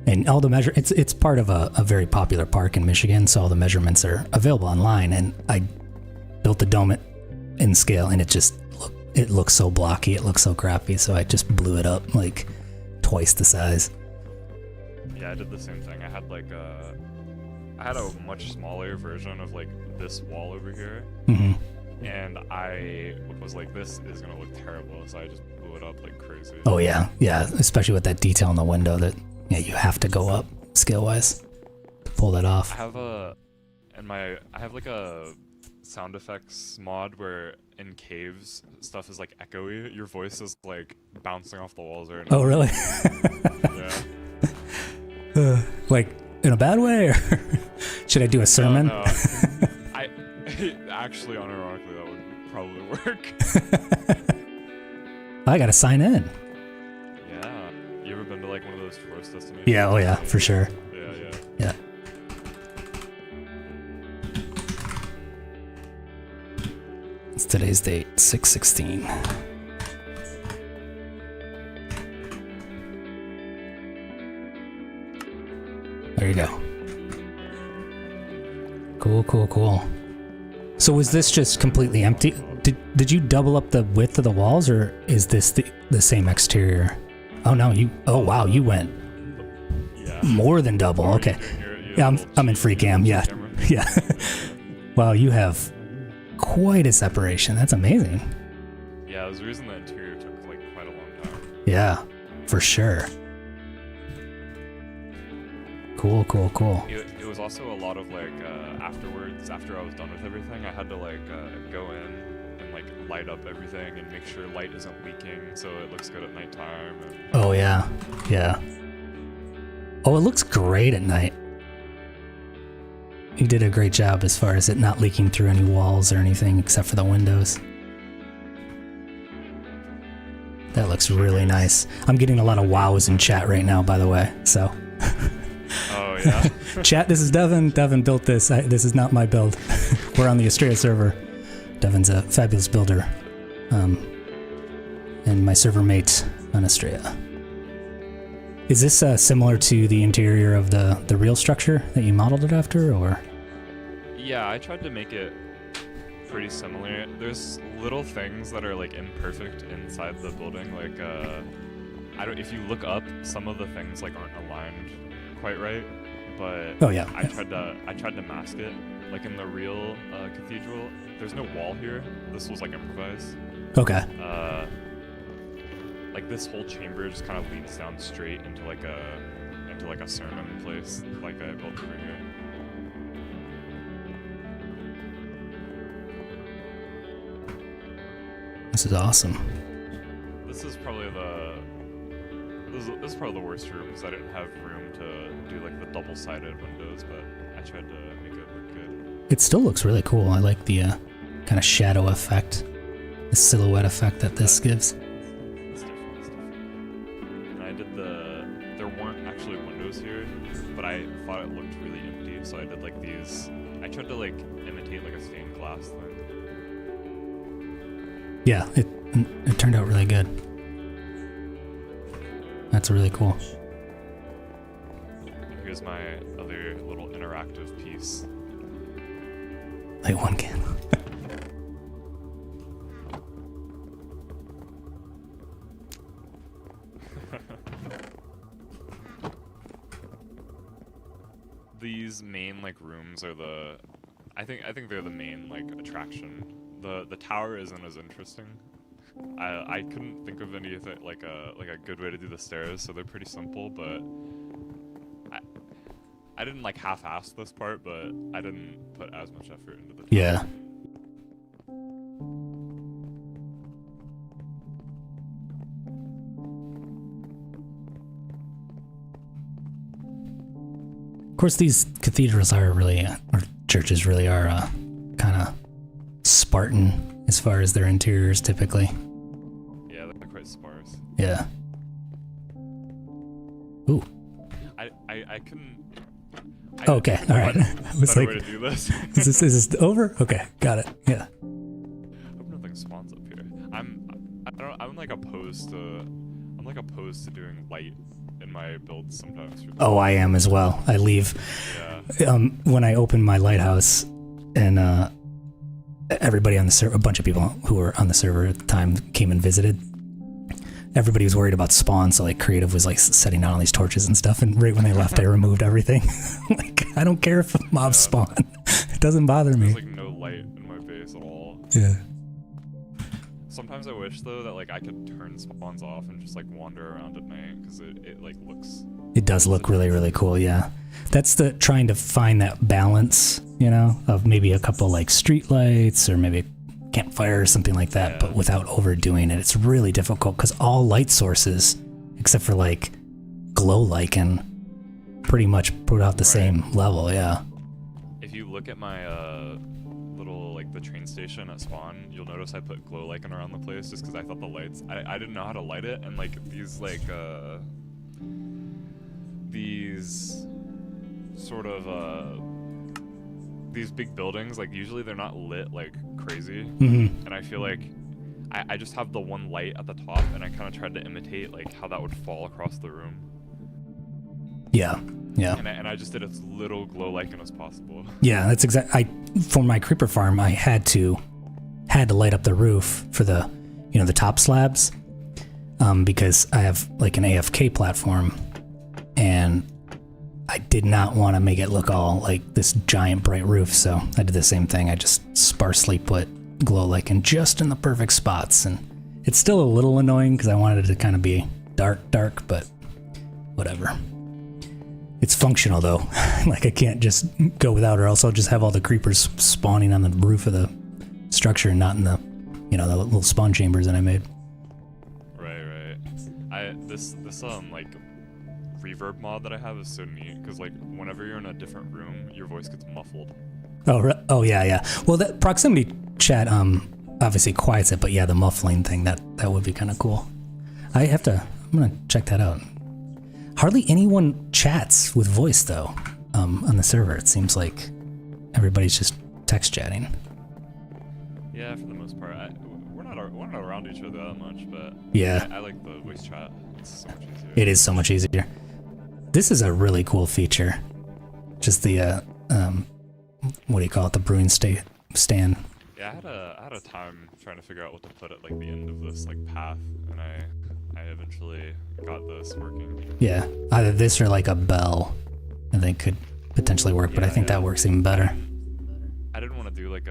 and all the it's part of a very popular park in Michigan, so all the measurements are available online. And I built the dome in scale, and it looks so blocky, it looks so crappy. So I just blew it up like twice the size. Yeah, I did the same thing. I had a much smaller version of like this wall over here, and I was like, this is gonna look terrible, so I just blew it up like crazy. Oh yeah, especially with that detail in the window that you have to go up scale wise to pull that off. I have like a sound effects mod where in caves stuff is like echoey. Your voice is like bouncing off the walls right now. Oh really? Yeah. Like in a bad way, or should I do a sermon? No. Actually, unironically, that would probably work. I gotta sign in. Yeah. You ever been to like one of those tourist destinations? Yeah, oh yeah, for sure. Yeah. It's today's date, 6/16. There you go. Cool. So was this just completely empty? Did you double up the width of the walls, or is this the same exterior? Oh no, wow, you went more than double. Okay. Yeah, I'm in free cam. Yeah. Wow, you have quite a separation. That's amazing. Yeah, there's a reason the interior took like quite a long time. Yeah, for sure. Cool. It was also a lot of like afterwards, after I was done with everything, I had to like go in and like light up everything and make sure light isn't leaking so it looks good at nighttime. Oh yeah. Oh, it looks great at night. You did a great job as far as it not leaking through any walls or anything except for the windows. That looks really nice. I'm getting a lot of wows in chat right now, by the way, so. Oh yeah. Chat, this is Devin. Devin built this. This is not my build. We're on the Astraea server. Devin's a fabulous builder. And my server mate on Astraea. Is this similar to the interior of the real structure that you modeled it after, or? Yeah, I tried to make it pretty similar. There's little things that are like imperfect inside the building. Like if you look up, some of the things like aren't aligned quite right. But Oh yeah. I tried to mask it. Like in the real cathedral, there's no wall here. This was like improvised. Okay. Like this whole chamber just kind of leads down straight into like a sermon place, like I built over here. This is awesome. This is probably the worst room because I didn't have room to do like the double-sided windows, but I tried to make it look good. It still looks really cool. I like the kind of shadow effect, the silhouette effect that this gives. It's different. And I did there weren't actually windows here, but I thought it looked really empty, so I did like these. I tried to like imitate like a stained glass thing. Yeah, it turned out really good. That's really cool. Here's my other little interactive piece. Light one candle. These main like rooms are I think they're the main like attraction. The tower isn't as interesting. I couldn't think of anything like a good way to do the stairs, so they're pretty simple, but I didn't like half-ass this part, but I didn't put as much effort into the tower. Yeah. Of course, these cathedrals are really, or churches really are kind of Spartan as far as their interiors typically. Yeah, they're quite sparse. Yeah. Ooh. I couldn't. Okay, all right. I was better like, way to do this. is this over? Okay, got it. Yeah. I hope nothing spawns up here. I'm like opposed to doing light in my builds sometimes. Oh, I am as well. I leave. Yeah. When I opened my lighthouse, and everybody on the server, a bunch of people who were on the server at the time came and visited. Everybody was worried about spawn, so like creative was like setting out all these torches and stuff. And right when they left, I removed everything. Like, I don't care if mobs spawn; it doesn't bother me. There's like no light in my base at all. Yeah. Sometimes I wish though that like I could turn spawns off and just like wander around at night because it like looks. It does look really, really cool. Yeah, that's the trying to find that balance, you know, of maybe a couple like street lights or maybe campfire or something like that, but without overdoing it. It's really difficult because all light sources, except for like glow lichen, pretty much put out the same level. Yeah. If you look at my little like the train station at spawn, you'll notice I put glow lichen around the place just because I thought the lights. I didn't know how to light it, and like these sort of these big buildings, like usually they're not lit like crazy, and I feel like I just have the one light at the top, and I kind of tried to imitate like how that would fall across the room. Yeah. And I just did as little glow lichen as possible. Yeah, that's for my creeper farm, I had to light up the roof for the top slabs, because I have like an AFK platform, and I did not want to make it look all like this giant bright roof, so I did the same thing. I just sparsely put glow lichen just in the perfect spots, and it's still a little annoying because I wanted it to kind of be dark, but whatever. It's functional though. Like I can't just go without, or else I'll just have all the creepers spawning on the roof of the structure and not in the, the little spawn chambers that I made. Right. This like reverb mod that I have is so neat because like whenever you're in a different room, your voice gets muffled. Oh yeah. Well, that proximity chat obviously quiets it, but yeah, the muffling thing that would be kind of cool. I'm gonna check that out. Hardly anyone chats with voice though on the server. It seems like everybody's just text chatting. Yeah, for the most part. We're not around each other that much, but yeah, I like the voice chat. It's so much easier. It is so much easier. This is a really cool feature. Just the what do you call it? The brewing stand. Yeah, I had a time trying to figure out what to put at like the end of this like path, and I eventually got this working. Yeah, either this or like a bell, I think could potentially work, but I think that works even better. I didn't want to do like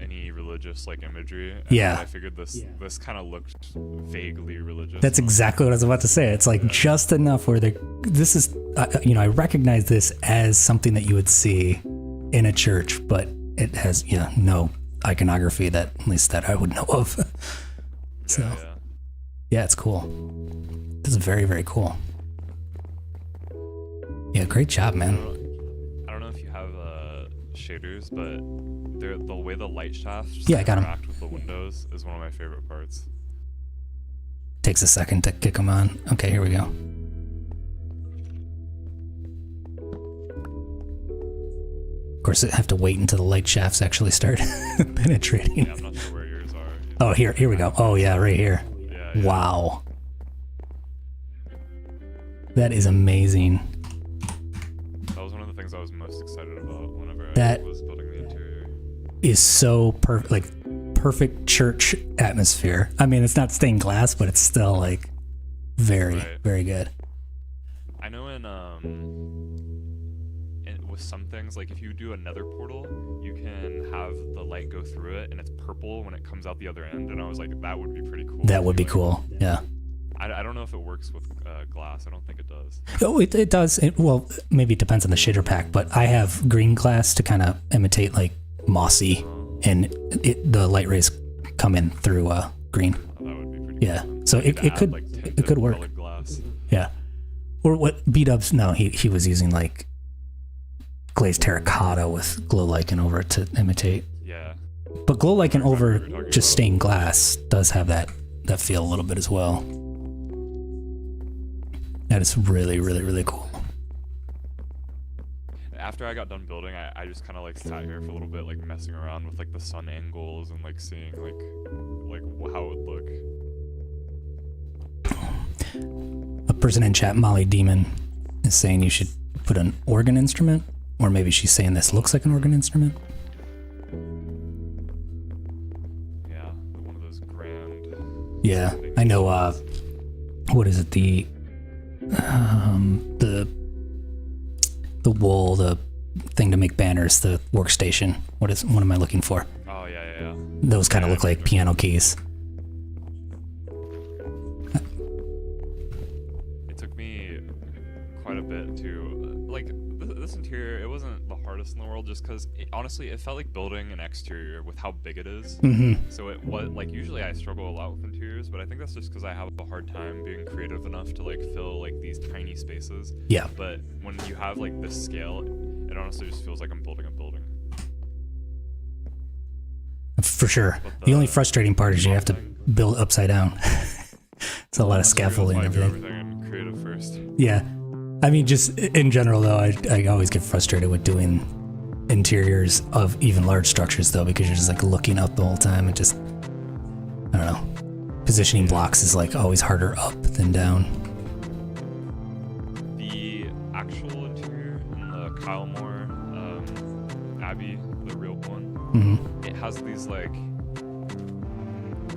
any religious like imagery. And Yeah. I figured this kind of looked vaguely religious. That's exactly what I was about to say. It's like just enough where this is, I recognize this as something that you would see in a church, but it has no iconography that at least that I would know of. So yeah, it's cool. This is very, very cool. Yeah, great job, man. I don't know if you have shaders, but the way the light shafts I got 'em. interact with the windows is one of my favorite parts. Takes a second to kick them on. Okay, here we go. Of course, I have to wait until the light shafts actually start penetrating. Yeah, I'm not sure where yours are. Oh, here we go. Oh yeah, right here. Yeah. Wow. That is amazing. That was one of the things I was most excited about whenever That I was building the interior. Is so perfect church atmosphere. I mean, it's not stained glass, but it's still like very, very good. I know with some things, like if you do a nether portal, you can have the light go through it and it's purple when it comes out the other end, and I was like, that would be pretty cool. That would be cool. Yeah. I don't know if it works with glass. I don't think it does. Oh, it does. Well, maybe it depends on the shader pack, but I have green glass to kind of imitate like mossy, and the light rays come in through green. That would be pretty cool. So it could like it could work. Glass. Yeah. Or what B-Dubs, no, he was using like glazed terracotta with glow lichen over it to imitate. Yeah. But glow lichen over just stained glass does have that feel a little bit as well. That is really, really, really cool. After I got done building, I just kind of like sat here for a little bit, like messing around with like the sun angles and like seeing like how it would look. A person in chat, Molly Demon, is saying you should put an organ instrument, or maybe she's saying this looks like an organ instrument. Yeah, one of those grand. Yeah, I know. What is it? The wool, the thing to make banners, the workstation. What am I looking for? Oh yeah. Those kind of look like piano keys. It took me quite a bit to like this interior. It wasn't the hardest in the world, just because honestly it felt like building an exterior with how big it is. Mm-hmm. So it was like, usually I struggle a lot with interiors, but I think that's just because I have a hard time being creative enough to like fill like these tiny spaces. Yeah. But when you have like this scale, it honestly just feels like I'm building a building. For sure. The only frustrating part is you have to build upside down. It's a lot of scaffolding and everything. And creative first. Yeah. I mean, just in general, though, I always get frustrated with doing interiors of even large structures, though, because you're just like looking up the whole time and just, I don't know. Positioning blocks is like always harder up than down. The actual interior in the Kylemore Abbey, the real one, it has these like,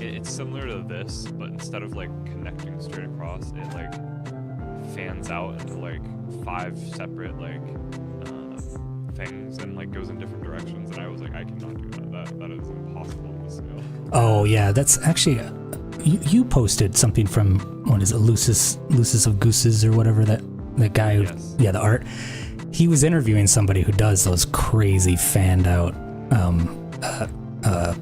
it's similar to this, but instead of like connecting straight across, it like fans out into like 5 separate like things and like goes in different directions, and I was like, I cannot do that. That is impossible on this scale. Oh yeah, that's actually you posted something from, what is it, Lucis of Gooses or whatever, that guy who, Yes. Yeah, the art. He was interviewing somebody who does those crazy fanned out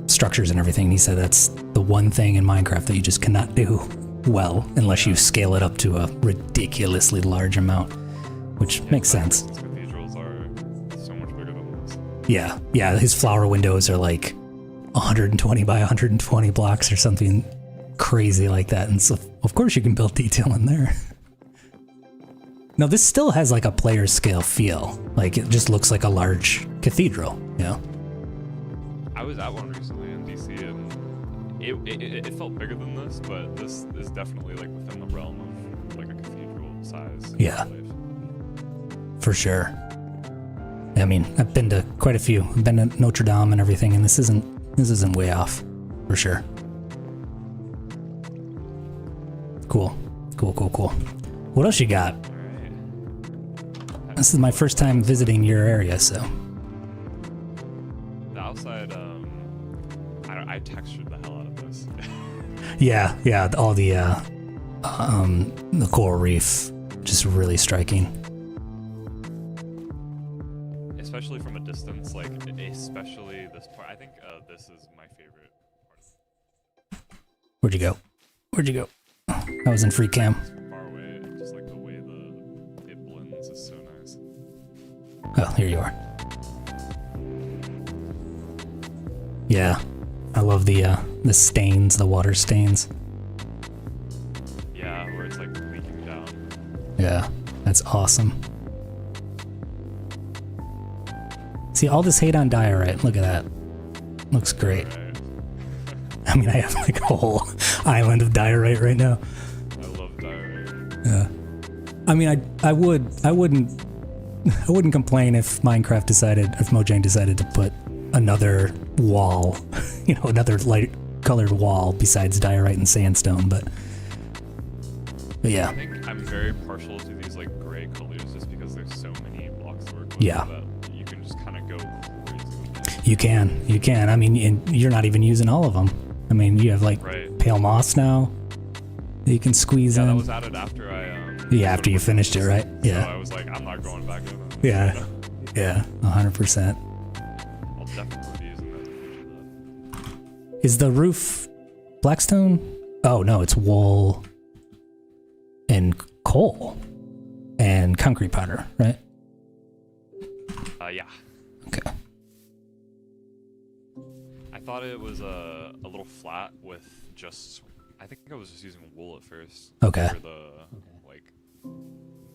structures and everything. And he said that's the one thing in Minecraft that you just cannot do well unless you scale it up to a ridiculously large amount, which makes sense. These cathedrals are so much bigger than this. Yeah, his flower windows are like 120 by 120 blocks or something crazy like that, and so of course you can build detail in there. Now this still has like a player scale feel, like it just looks like a large cathedral, you know? I was at one recently in DC, and it felt bigger than this, but this is definitely like within the realm of like a cathedral size. Yeah. For sure. I mean, I've been to quite a few. I've been to Notre Dame and everything, and this isn't This isn't way off, for sure. Cool. Cool, cool, cool. What else you got? Alright. This is my first time visiting your area, so. The outside, I textured the hell out of this. Yeah, all the coral reef, just really striking. Especially from a distance, like, especially this part. I think this is my favorite part. Where'd you go? Where'd you go? I was in free cam. From far away, just like the way it blends is so nice. Oh, here you are. Yeah, I love the stains, the water stains. Yeah, where it's like leaking down. Yeah, that's awesome. See, all this hate on diorite, look at that. Looks great. Right. I mean, I have like a whole island of diorite right now. I love diorite. Yeah. I mean, I wouldn't complain if Minecraft decided, if Mojang decided to put another wall, you know, another light colored wall besides diorite and sandstone, but yeah. I think I'm very partial to these like gray colors just because there's so many blocks to work with. Yeah. That you can just kind of go crazy with it. You can. I mean, and you're not even using all of them. I mean, you have like Right. pale moss now that you can squeeze Yeah, in. that was added after I Yeah, after you finished it, right? Yeah. So I was like, I'm not going back in. Yeah. Yeah, 100%. I'll definitely be using that to finish that. Is the roof blackstone? Oh no, it's wool and coal and concrete powder, right? Yeah. Okay. I thought it was a little flat with just. I think I was just using wool at first. Okay. For the like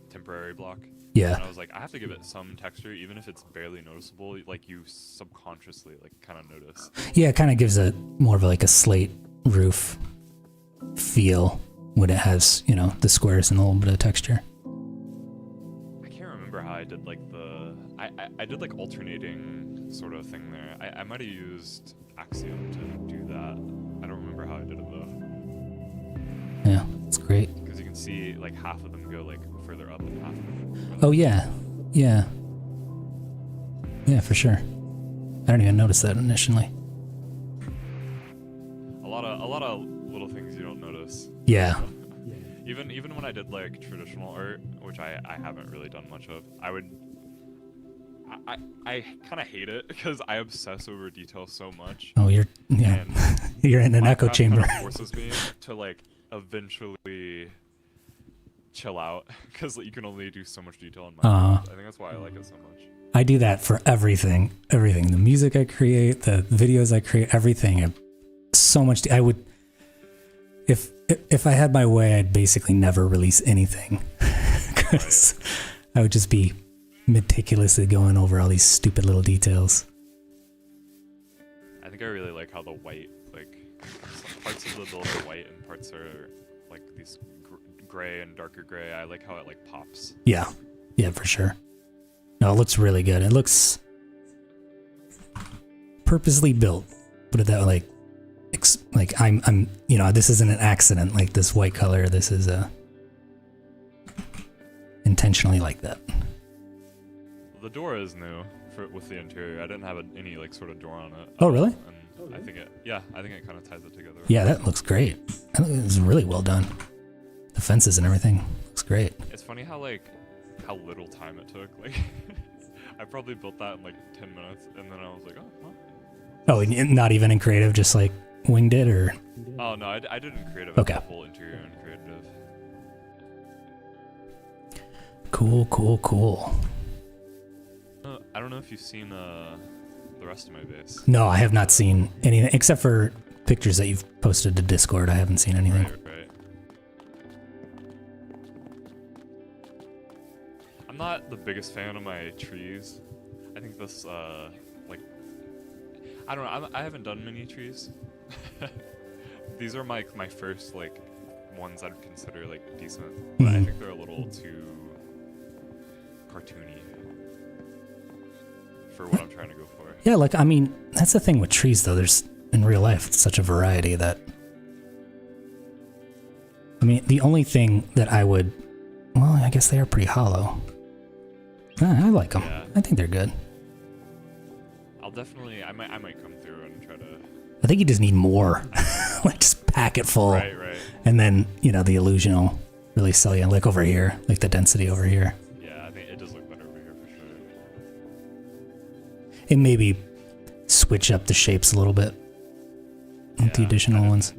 temporary block. Yeah. And I was like, I have to give it some texture, even if it's barely noticeable. Like you subconsciously like kind of notice. Yeah, it kind of gives a more of like a slate roof feel when it has, you know, the squares and a little bit of texture. I can't remember how I did like I did like alternating sort of thing there. I might have used Axiom to do that. I don't remember how I did it though. Yeah, it's great. Because you can see like half of them go like further up and half of them. Oh yeah, yeah, yeah, for sure. I didn't even notice that initially. A lot of little things you don't notice. Yeah. Even when I did like traditional art, which I haven't really done much of, I kind of hate it because I obsess over detail so much. Oh, you're And you're in an echo Minecraft chamber. Kind of forces me to like eventually chill out because you can only do so much detail in Minecraft. I think that's why I like it so much. I do that for everything. Everything. The music I create, the videos I create, everything. So much. I would, if I had my way, I'd basically never release anything because I would just be meticulously going over all these stupid little details. I think I really like how the white, like some parts of the build are white and parts are like these gray and darker gray. I like how it like pops. Yeah, yeah, for sure. No, it looks really good. It looks purposely built. Put it that way, like I'm, you know, this isn't an accident. Like this white color, this is intentionally like that. The door is new with the interior. I didn't have any like sort of door on it. Oh, really? And I think it kind of ties it together. Yeah, that looks great. That is really well done. The fences and everything looks great. It's funny how little time it took. Like, I probably built that in like 10 minutes, and then I was like, oh, huh? Oh, and not even in creative, just like winged it, or? Oh no, I did in creative. Okay. I did the whole interior in creative. Cool. I don't know if you've seen the rest of my base. No, I have not seen anything except for pictures that you've posted to Discord. I haven't seen anything. Right. I'm not the biggest fan of my trees. I think this, I don't know. I haven't done many trees. These are my first like ones I'd consider like decent, but I think they're a little too cartoony for what I'm trying to go for. Yeah, like I mean, that's the thing with trees though. There's in real life. It's such a variety that... I mean, the only thing that I would... Well, I guess they are pretty hollow. I like them. Yeah. I think they're good. I'll definitely... I might come through and try to... I think you just need more. Like, just pack it full. Right. And then, you know, the illusion will really sell you. Like over here. Like the density over here. Yeah, I think it does look better over here for sure. And maybe switch up the shapes a little bit with the additional ones.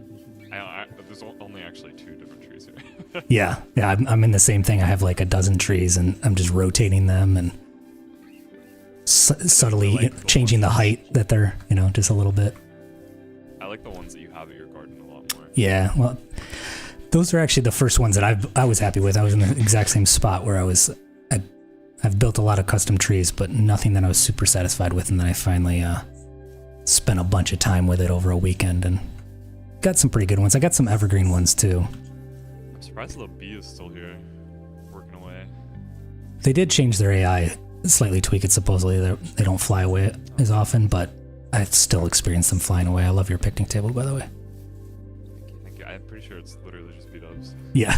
There's only actually 2 different trees here. Yeah, I'm in the same thing. I have like a dozen trees, and I'm just rotating them and subtly like changing the height that they're, you know, just a little bit. I like the ones that you have at your garden a lot more. Yeah, well, those are actually the first ones that I was happy with. I was in the exact same spot where I've built a lot of custom trees, but nothing that I was super satisfied with, and then I finally spent a bunch of time with it over a weekend and got some pretty good ones. I got some evergreen ones too. I'm surprised the bee is still here, working away. They did change their AI, slightly tweak it supposedly. They don't fly away as often, but I still experience them flying away. I love your picnic table, by the way. Thank you. I'm pretty sure it's literally just B-dubs. Yeah.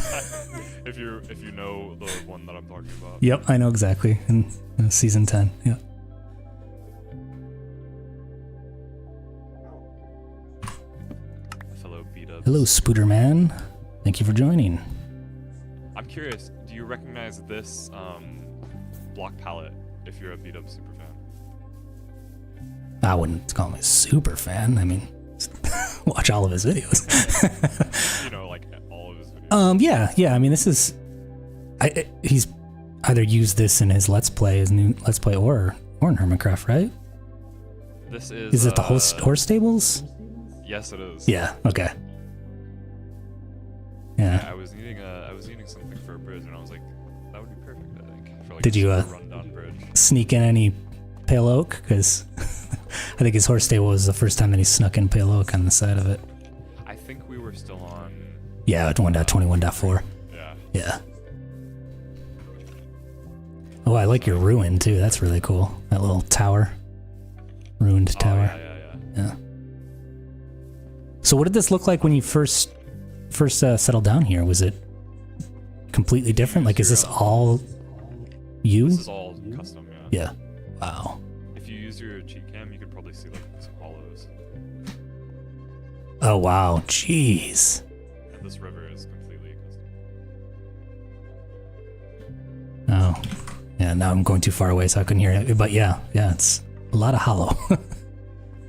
if you know the one that I'm talking about. Yep, I know exactly. In season 10, yeah. Fellow B-dubs. Hello, Spooderman. Thank you for joining. I'm curious, do you recognize this block palette if you're a B-dub superfan? I wouldn't call him a super fan. I mean, watch all of his videos. You know, like all of his videos. Yeah. I mean, this is... he's either used this in his Let's Play, his new Let's Play, or in Hermitcraft, right? This is... Is it the horse stables? Yes, it is. Yeah, okay. Yeah. I was needing something for a bridge, and I was like, that would be perfect, I think. For like Did you a rundown bridge. sneak in any pale oak? Because I think his horse stable was the first time that he snuck in pale oak on the side of it. I think we were still on... Yeah, 1.21.4. Yeah. Yeah. Oh, I like your ruin too. That's really cool. That little tower. Ruined tower. Yeah. So what did this look like when you first settled down here? Was it completely different? Like, is this all you? This is all custom, yeah. Yeah. Wow. If you use your cheat cam, you could probably see like some hollows. Oh, wow. Jeez. And this river is completely custom. Oh. Yeah, now I'm going too far away, so I couldn't hear it. But yeah, it's a lot of hollow.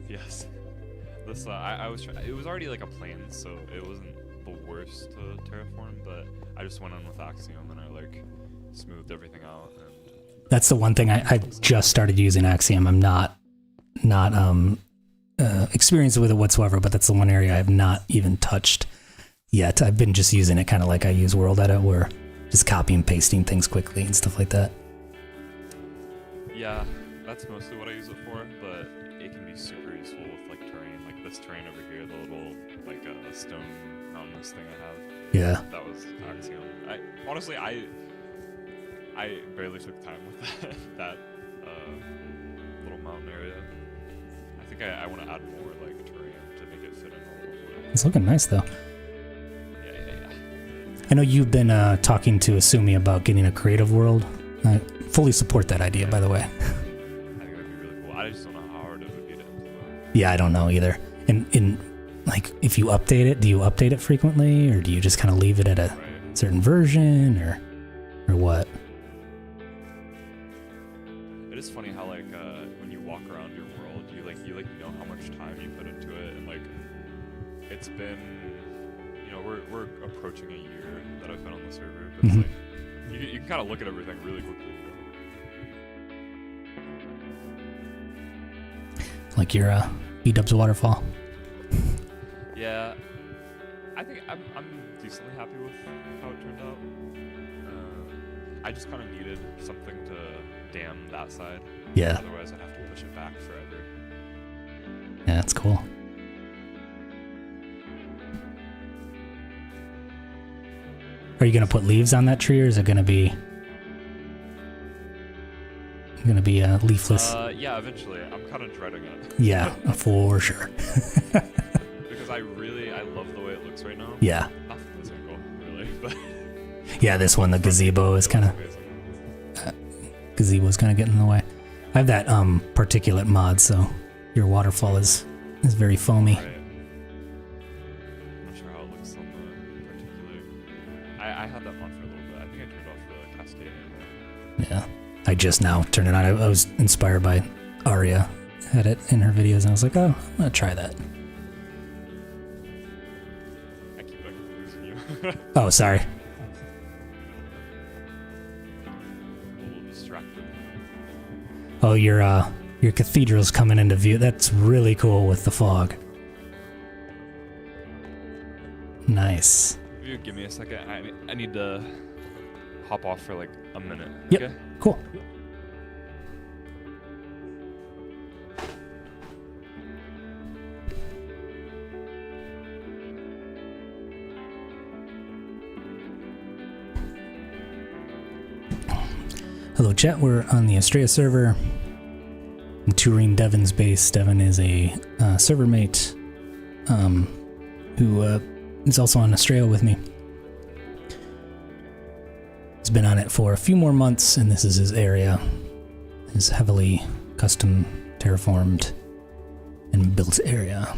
Yes. This I was it was already like a plane, so it wasn't the worst to terraform, but I just went in with Axiom and I like smoothed everything out. And That's the one thing I just started using Axiom. I'm not experienced with it whatsoever, but that's the one area I have not even touched yet. I've been just using it kind of like I use World Edit, where just copy and pasting things quickly and stuff like that. yeah, that's mostly what I use it for, but it can be super useful with like terrain, like this terrain over here, the little like stone mountainous thing I have. Yeah. That was Axiom. Honestly, I barely took time with that little mountain area. I think I want to add more like terrain to make it fit in a little more. It's looking nice though. Yeah. I know you've been talking to Asumi about getting a creative world. I fully support that idea, by the way. I think that'd be really cool. I just don't know how hard it would be to implement. Yeah, I don't know either. And like, if you update it, do you update it frequently, or do you just kind of leave it at a certain version, or what? It is funny how like when you walk around your world, you know how much time you put into it, and like it's been, you know, we're approaching a year that I've been on the server, but it's like you can kind of look at everything really quickly. Like your B-dubs waterfall. Yeah, I think I'm decently happy with how it turned out. I just kind of needed something to dam that side. Yeah. Otherwise, I'd have to push it back forever. Yeah, that's cool. Are you gonna put leaves on that tree, or is it gonna be gonna be leafless. Yeah, eventually. I'm kind of dreading it. Yeah, for sure. Because I love the way it looks right now. Yeah. Not from this angle, really, but... Yeah, this one, the gazebo is kind of... gazebo's kind of getting in the way. I have that particulate mod, so your waterfall is very foamy. Right. I'm not sure how it looks on the particular... I had that on for a little bit. I think I turned off the cascade. Yeah. I just now turned it on. I was inspired by Aria. Had it in her videos, and I was like, oh, I'm gonna try that. I keep like losing you. Oh, sorry. A little distracted. Oh, your cathedral's coming into view. That's really cool with the fog. Nice. If you give me a second, I need to hop off for like a minute. Yep. Okay? Cool. Hello chat, we're on the Astraea server. I'm touring Devin's base. Devin is a server mate who is also on Astraea with me. He's been on it for a few more months, and this is his area. His heavily custom terraformed and built area.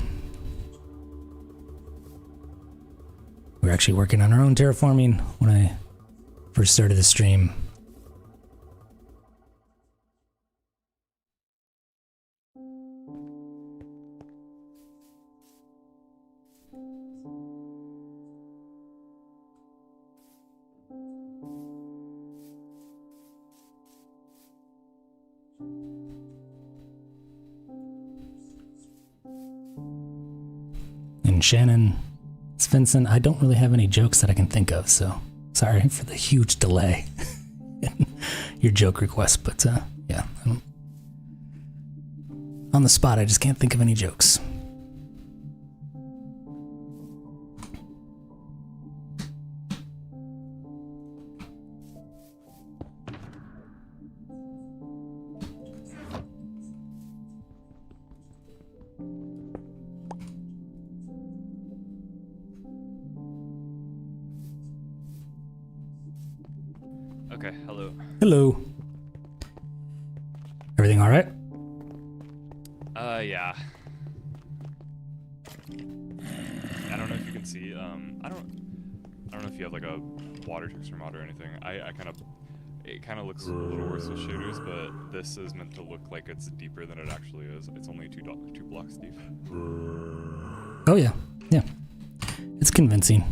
We're actually working on our own terraforming when I first started the stream. And Shannon, Svensson, I don't really have any jokes that I can think of, so sorry for the huge delay in your joke request, but yeah. On the spot, I just can't think of any jokes. Okay, hello. Hello. Everything all right? Yeah. I don't know if you can see. I don't know if you have like a water texture mod or anything. It kind of looks a little worse with shaders, but this is meant to look like it's deeper than it actually is. It's only two blocks deep. Oh yeah, yeah. It's convincing.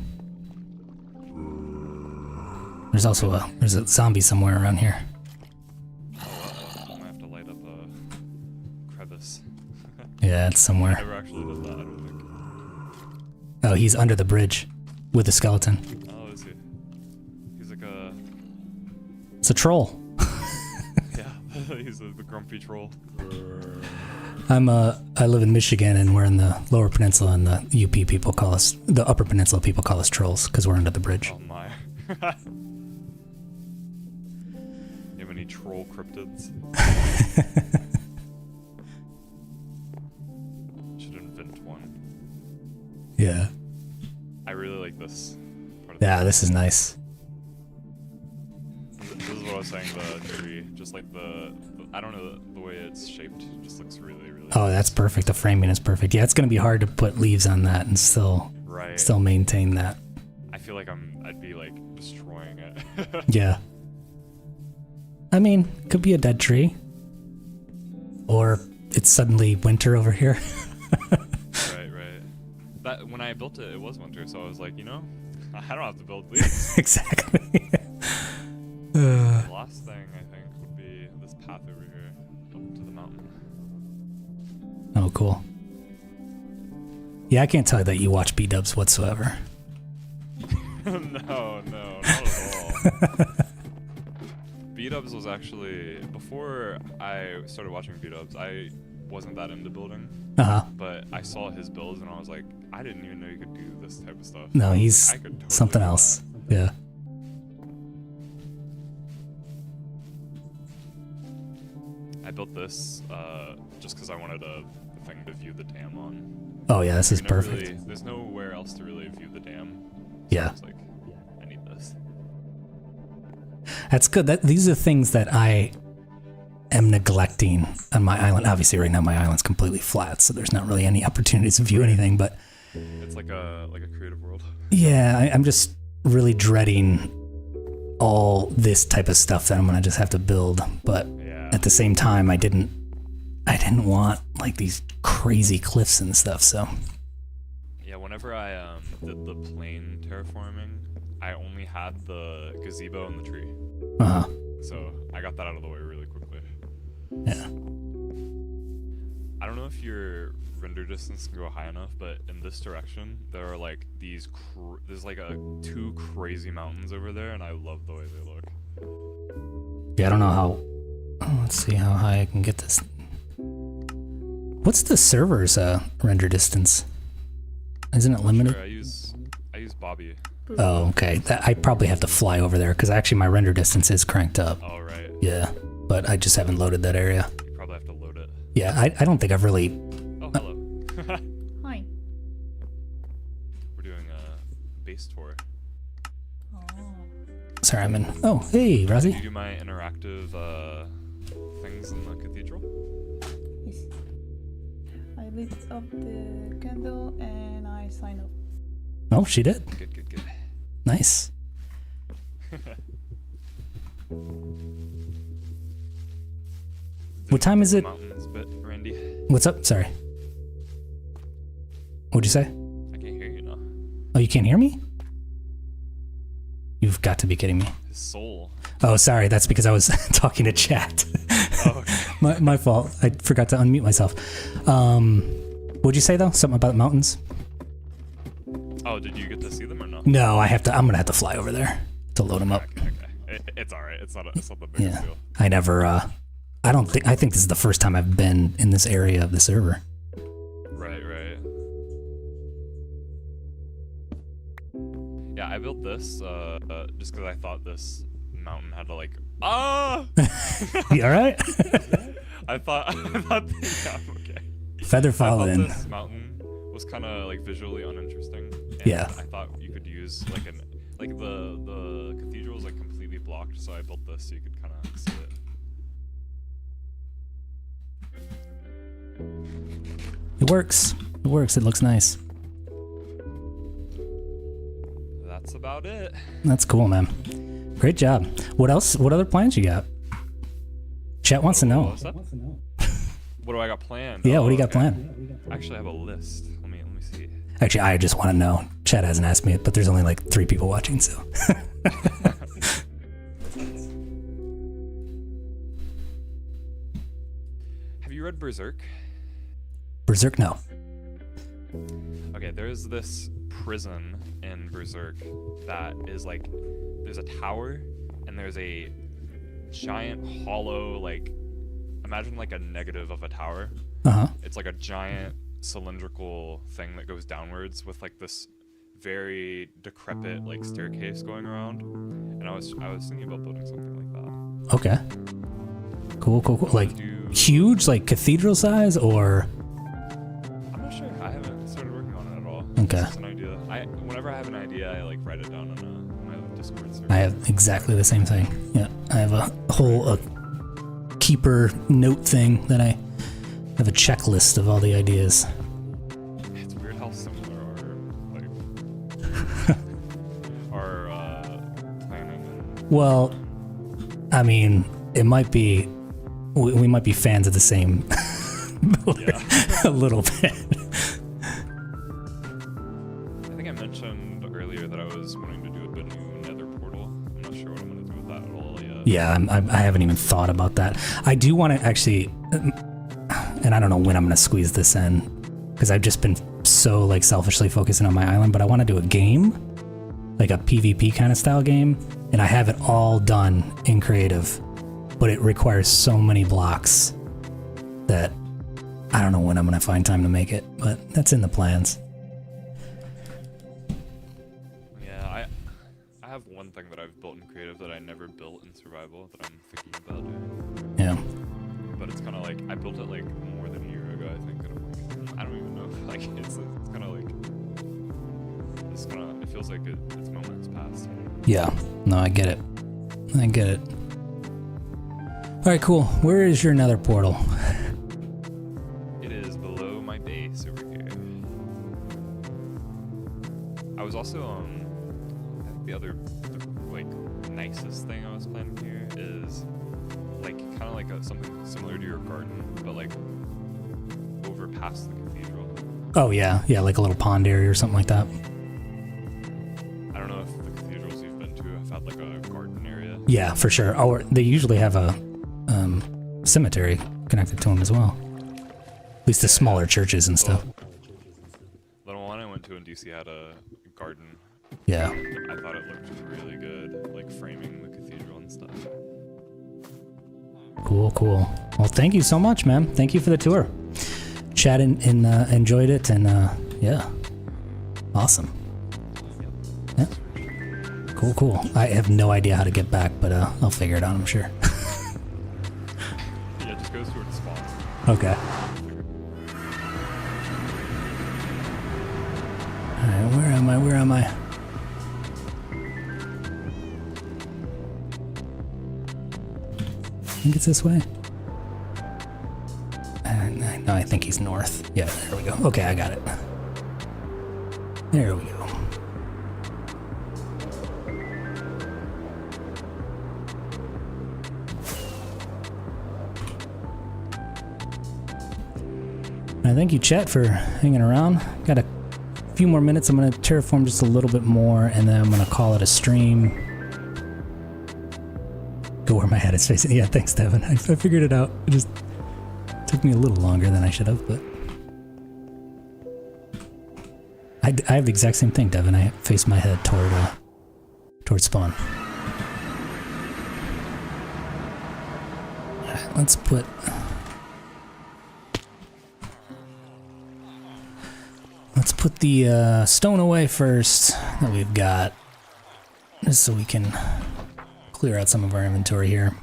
There's also there's a zombie somewhere around here. I might have to light up a crevice. Yeah, it's somewhere. Never actually does that, I don't think. Oh, he's under the bridge with a skeleton. Oh, is he? He's like a... It's a troll. Yeah, he's the grumpy troll. I live in Michigan, and we're in the Lower Peninsula, and the UP people call us, the Upper Peninsula people call us trolls because we're under the bridge. Oh my. You have any troll cryptids? Should invent one. Yeah. I really like this part of Yeah, this is nice. This is what I was saying, the tree. Just like I don't know, the way it's shaped just looks really, really Oh, that's perfect. The framing is perfect. Yeah, it's going to be hard to put leaves on that and still maintain that. I feel like I'd be like destroying it. Yeah. I mean, could be a dead tree. Or it's suddenly winter over here. Right. That when I built it, it was winter, so I was like, you know, I don't have to build leaves. Exactly. The last thing I think would be this path over here up to the mountain. Oh, cool. Yeah, I can't tell that you watch B-dubs whatsoever. No, not at all. B-dubs was actually, before I started watching B-dubs, I wasn't that into building. Uh-huh. But I saw his builds and I was like, I didn't even know you could do this type of stuff. No, he's I could totally something do else. that. Yeah. built this just because I wanted a thing to view the dam on. Oh yeah, this is perfect. Really, there's nowhere else to really view the dam. So Yeah. I was like, I need this. That's good. These are things that I am neglecting on my island. Obviously, right now my island's completely flat, so there's not really any opportunities to view anything. But It's like a creative world. yeah, I'm just really dreading all this type of stuff that I'm gonna just have to build. But Yeah. at the same time, I didn't want like these crazy cliffs and stuff. So Yeah, whenever I did the plane terraforming, I only had the gazebo and the tree. So I got that out of the way really quickly. Yeah. I don't know if your render distance can go high enough, but in this direction, there are like these, there's like two crazy mountains over there, and I love the way they look. Yeah, I don't know how. Oh, let's see how high I can get this. What's the server's render distance? Isn't it limited? Sure, I use Bobby. Oh, okay. I probably have to fly over there because actually my render distance is cranked up. Oh, right. Yeah, but I just haven't loaded that area. You probably have to load it. Yeah, I don't think I've really. Oh, hello. Hi. We're doing a base tour. Oh. Sorry, I'm in. Oh, hey, Do Razi. you do my interactive things in the cathedral? Yes. I lit up the candle and I sign up. Oh, she did. Good, good, good. Nice. What time is it? Mountains bit, Randy. What's up? Sorry. What'd you say? I can't hear you now. Oh, you can't hear me? You've got to be kidding me. His soul. Oh, sorry. That's because I was talking to chat. Oh, okay. my fault. I forgot to unmute myself. What'd you say though? Something about mountains? Oh, did you get to see them or no? No, I'm gonna have to fly over there to load them up. Okay, okay. It's all right. It's not the biggest Yeah. deal. I never. I think this is the first time I've been in this area of the server. Right, right. Yeah, I built this just because I thought this mountain had to like. Ah! You all right? I thought yeah, I'm okay. Feather I fall thought in. this mountain was kind of like visually uninteresting. And Yeah. I thought you could use like the cathedral is like completely blocked, so I built this so you could kind of see it. It works. It works. It looks nice. That's about it. That's cool, man. Great job. What else? What other plans you got? Chat wants to know. What's that? What do I got planned? Yeah, what do you got okay. planned? I actually have a list. Let me see. Actually, I just want to know. Chat hasn't asked me, but there's only like 3 people watching, so. Have you read Berserk? Berserk, no. Okay, there's this prison in Berserk that is like, there's a tower and there's a giant hollow, like, imagine like a negative of a tower. Uh-huh. It's like a giant cylindrical thing that goes downwards with like this very decrepit like staircase going around. And I was thinking about building something like that. Okay. Cool. Like, huge, like cathedral size, or? I'm not sure. I haven't started working on it at all. Okay. It's just an idea. Whenever I have an idea, I like write it down on my Discord server. I have exactly the same thing. Yeah, I have a whole keeper note thing that I have a checklist of all the ideas. It's weird how similar our planning. Well, I mean, it might be, we might be fans of the same Yeah. a little bit. I think I mentioned earlier that I was wanting to do a new nether portal. I'm not sure what I'm going to do with that at all yet. Yeah, I haven't even thought about that. I do want to actually, and I don't know when I'm going to squeeze this in, because I've just been so like selfishly focusing on my island, but I want to do a game, like a PvP kind of style game, and I have it all done in creative, but it requires so many blocks that I don't know when I'm going to find time to make it, but that's in the plans. Yeah, I have one thing that I've built in creative that I never built in survival that I'm thinking about doing. Yeah. but it's kind of like I built it like more than a year ago, I think. And I'm like, I don't even know. Like it's kind of like it feels like its moment has passed. Yeah. No, I get it. I get it. All right, cool. Where is your nether portal? It is below my base over here. I was also I think the like nicest thing I was planning here is like kind of like something similar to your garden, but like over past the cathedral. Oh yeah, yeah, like a little pond area or something like that. I don't know if the cathedrals you've been to have had like a garden area. Yeah, for sure. Or they usually have a cemetery connected to them as well. At least the smaller churches and stuff. The one I went to in DC had a garden. Yeah. I thought it looked really good, like framing the cathedral and stuff. Cool, cool. Well, thank you so much, man. Thank you for the tour. Chat and enjoyed it, and yeah, awesome. Yeah. Cool, cool. I have no idea how to get back, but I'll figure it out, I'm sure. Yeah, just goes towards spawn. Okay. Alright, where am I? Where am I? I think it's this way. No, I think he's north. Yeah, there we go. Okay, I got it. There we go. Thank you, chat, for hanging around. Got a few more minutes. I'm going to terraform just a little bit more, and then I'm going to call it a stream. Go where my head is facing. Yeah, thanks, Devin. I figured it out. It just took me a little longer than I should have, but... I have the exact same thing, Devin. I face my head toward spawn. Alright, let's put... Let's put the stone away first that we've got, just so we can clear out some of our inventory here.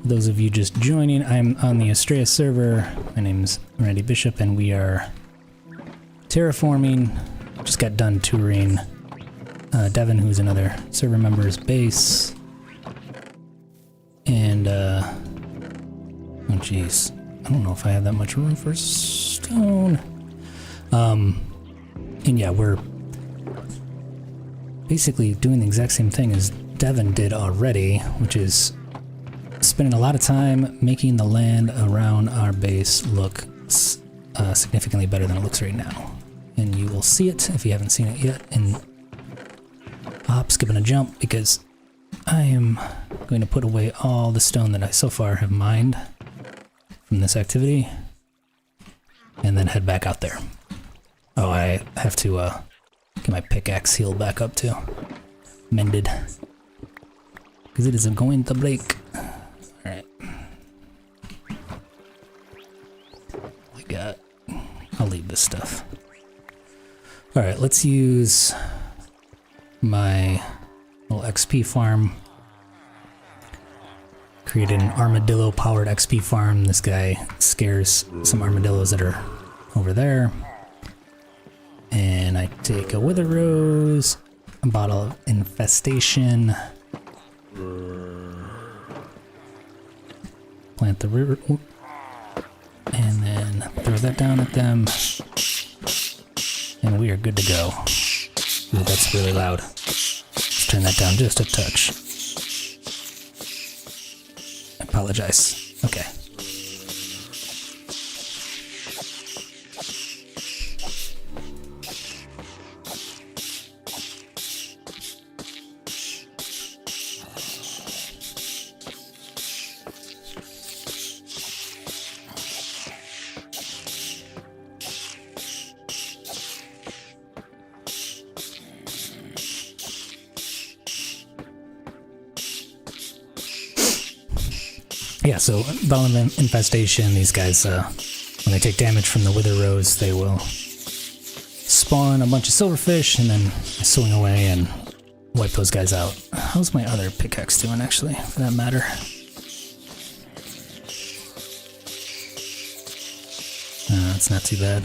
Those of you just joining, I'm on the Astraea server. My name's Randy Bishop, and we are terraforming. Just got done touring Devin, who's another server member's base. And oh jeez, I don't know if I have that much room for stone. And yeah, we're basically doing the exact same thing as Devin did already, which is spending a lot of time making the land around our base look significantly better than it looks right now. And you will see it if you haven't seen it yet in hop, skip, and a jump, because I am going to put away all the stone that I so far have mined from this activity, and then head back out there. Oh, I have to get my pickaxe healed back up too. Mended. Because it isn't going to break. Alright. I'll leave this stuff. Alright, let's use my little XP farm. Created an armadillo powered XP farm. This guy scares some armadillos that are over there. And I take a wither rose, a bottle of infestation, plant the river, and then throw that down at them, and we are good to go. Ooh, that's really loud. Let's turn that down just a touch. I apologize. Okay. Yeah, so bottom infestation, these guys, when they take damage from the wither rose, they will spawn a bunch of silverfish and then swing away and wipe those guys out. How's my other pickaxe doing, actually, for that matter? It's not too bad.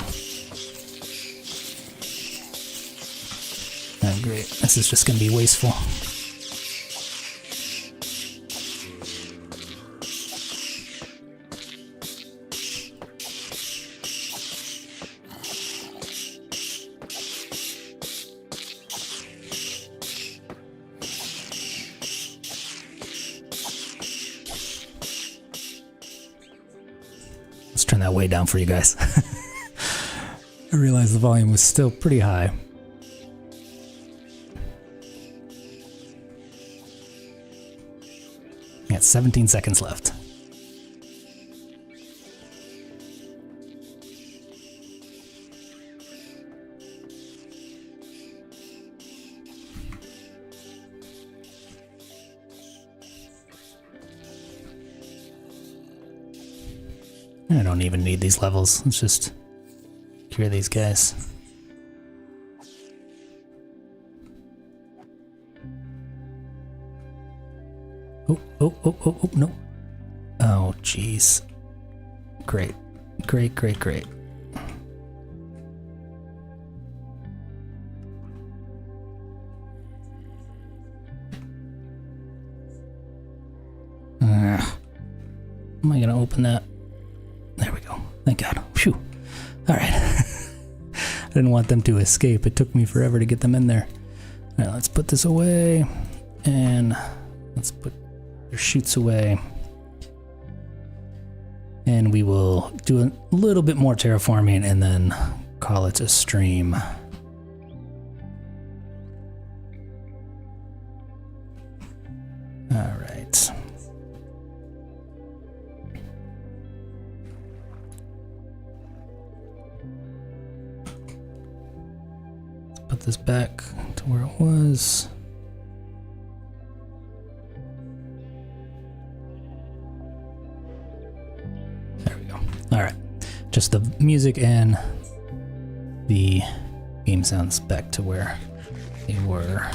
Oh, great. This is just going to be wasteful. Let's turn that way down for you guys. I realized the volume was still pretty high. We got 17 seconds left. I don't even need these levels. Let's just cure these guys. Oh, no. Oh, jeez. Great. Great. Am I gonna open that? There we go. Thank God. Phew. Alright. I didn't want them to escape. It took me forever to get them in there. Alright, let's put this away. And let's put their chutes away. And we will do a little bit more terraforming and then call it a stream. Alright. Put this back to where it was. There we go. All right, just the music and the game sounds back to where they were.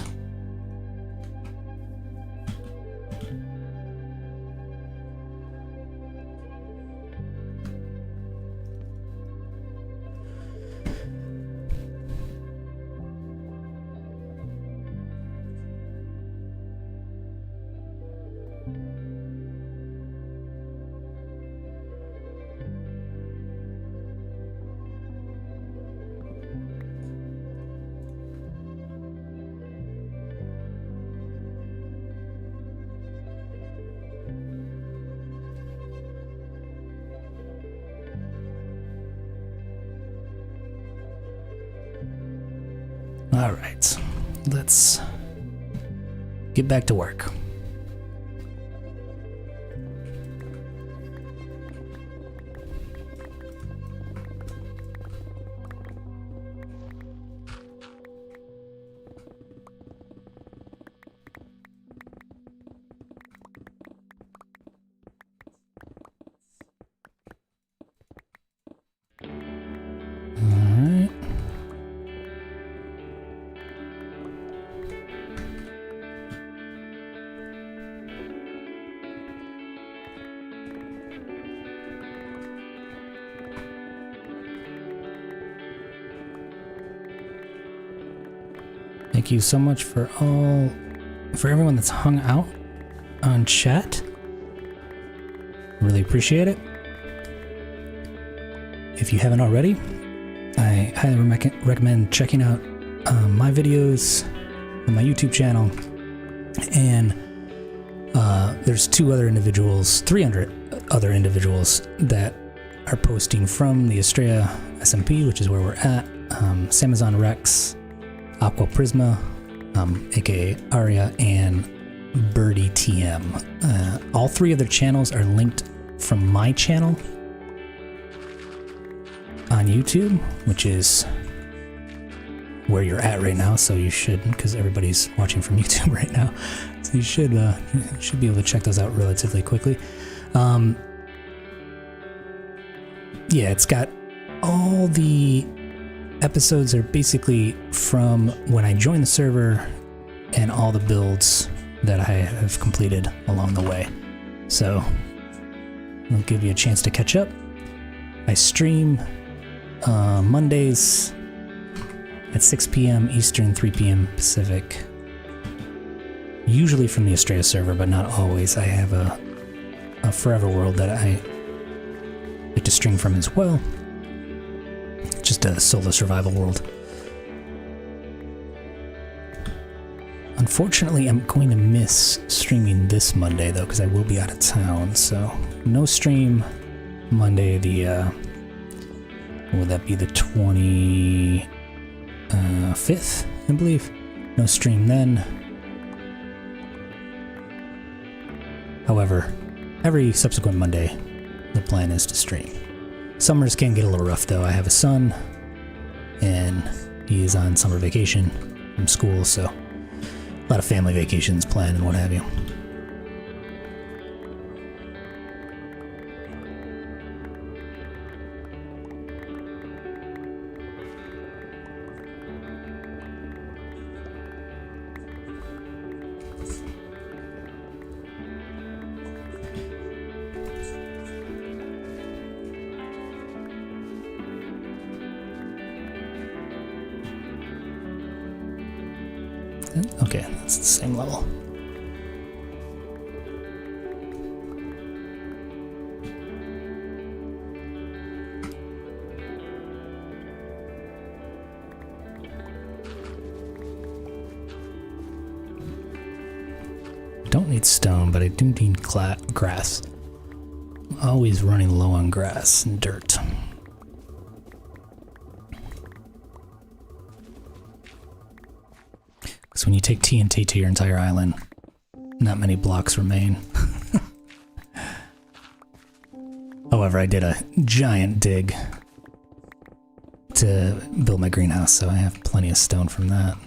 All right, let's get back to work. Thank you so much for everyone that's hung out on chat. Really appreciate it. If you haven't already, I highly recommend checking out my videos on my YouTube channel. And there's 300 other individuals that are posting from the Astraea SMP, which is where we're at. Samazon Rex, Aqua Prisma, aka Aria, and Birdie TM. All three of their channels are linked from my channel on YouTube, which is where you're at right now. So you should, because everybody's watching from YouTube right now, so you should be able to check those out relatively quickly. Yeah, it's got all the episodes are basically from when I joined the server and all the builds that I have completed along the way. So I'll give you a chance to catch up. I stream Mondays at 6 p.m. Eastern, 3 p.m. Pacific. Usually from the Astraea server, but not always. I have a Forever world that I like to stream from as well. Just a solo survival world. Unfortunately, I'm going to miss streaming this Monday though, because I will be out of town. So no stream Monday. What would that be? The 25th, I believe. No stream then. However, every subsequent Monday, the plan is to stream. Summers can get a little rough though. I have a son, and he is on summer vacation from school, so a lot of family vacations planned and what have you. Okay, that's the same level. I don't need stone, but I do need grass. I'm always running low on grass and dirt. Because when you take TNT to your entire island, not many blocks remain. However, I did a giant dig to build my greenhouse, so I have plenty of stone from that.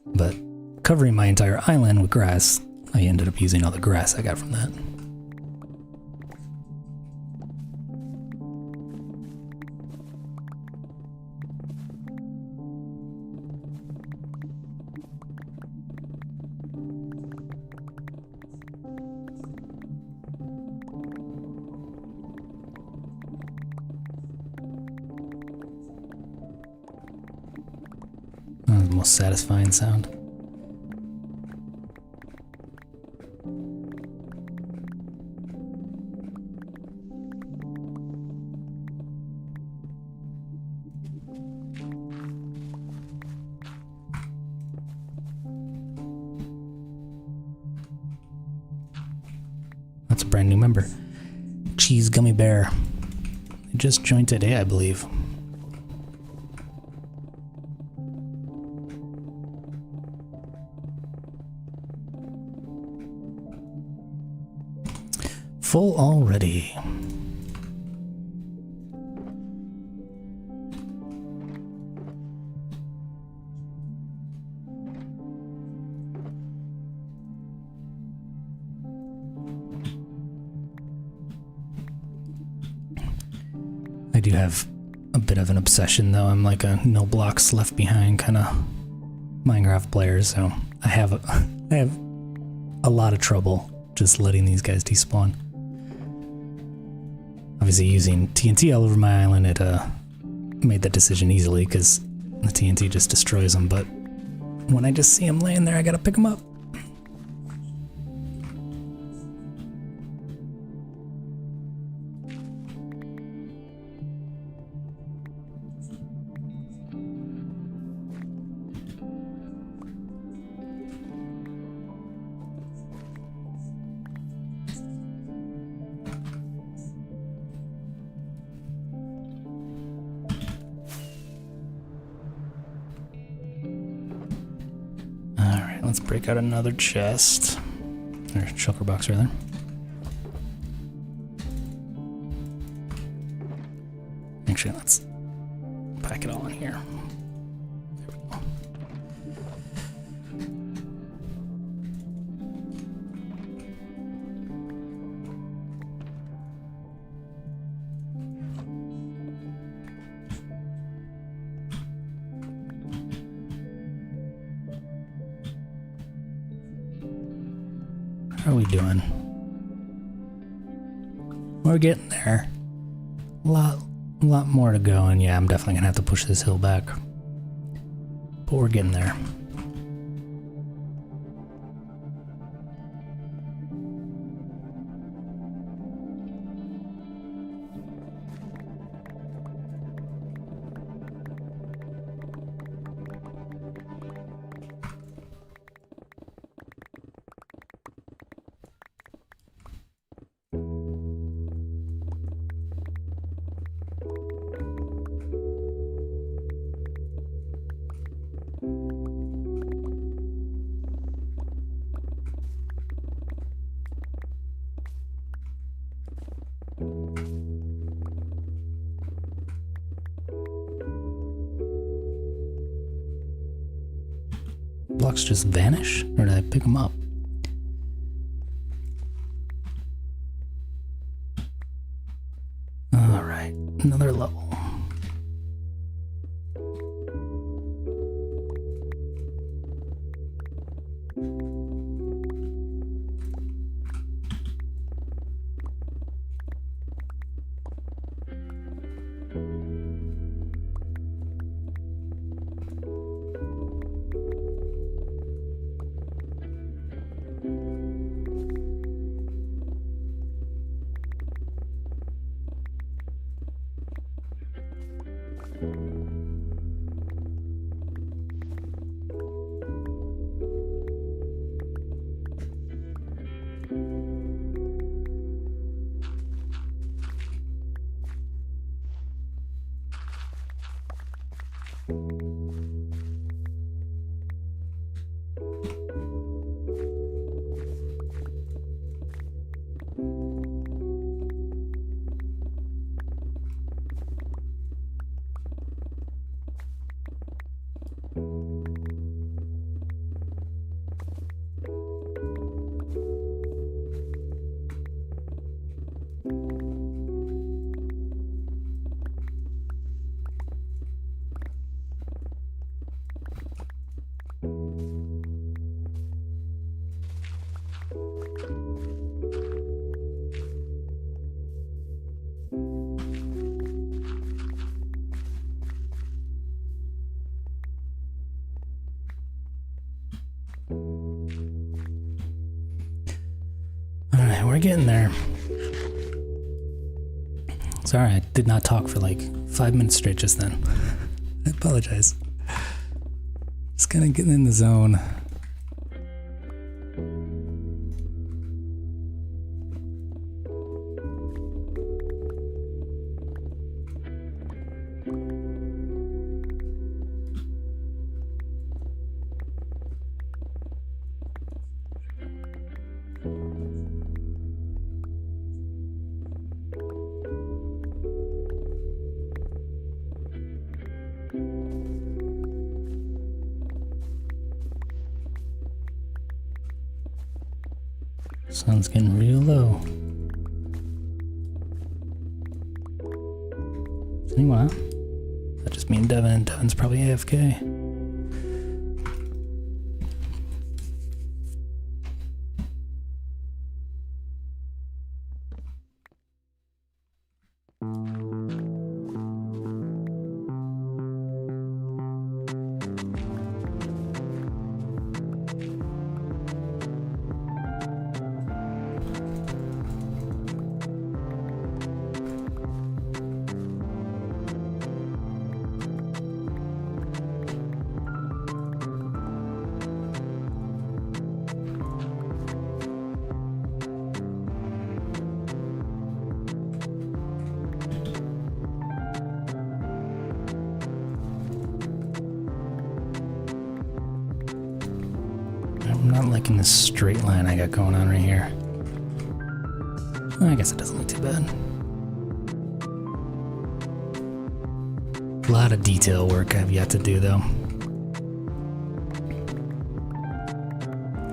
But covering my entire island with grass, I ended up using all the grass I got from that. The most satisfying sound. That's a brand new member. Cheese Gummy Bear. They just joined today, I believe. Full already. I do have a bit of an obsession though. I'm like a no blocks left behind kind of Minecraft player, so I have a lot of trouble just letting these guys despawn. Obviously using TNT all over my island, it made that decision easily because the TNT just destroys them, but when I just see them laying there, I gotta pick them up. Let's break out another chest. Or shulker box, rather. Actually, let's pack it all in here. There we go. How are we doing? We're getting there. A lot more to go, and yeah, I'm definitely gonna have to push this hill back. But we're getting there. Blocks just vanish, or did I pick them up? All right, another level. Alright, we're getting there. Sorry, I did not talk for like 5 minutes straight just then. I apologize. Just kind of getting in the zone. Sun's getting real low. Is anyone out? That just me and Devin, and Devin's probably AFK. I'm not liking this straight line I got going on right here. I guess it doesn't look too bad. A lot of detail work I have yet to do though.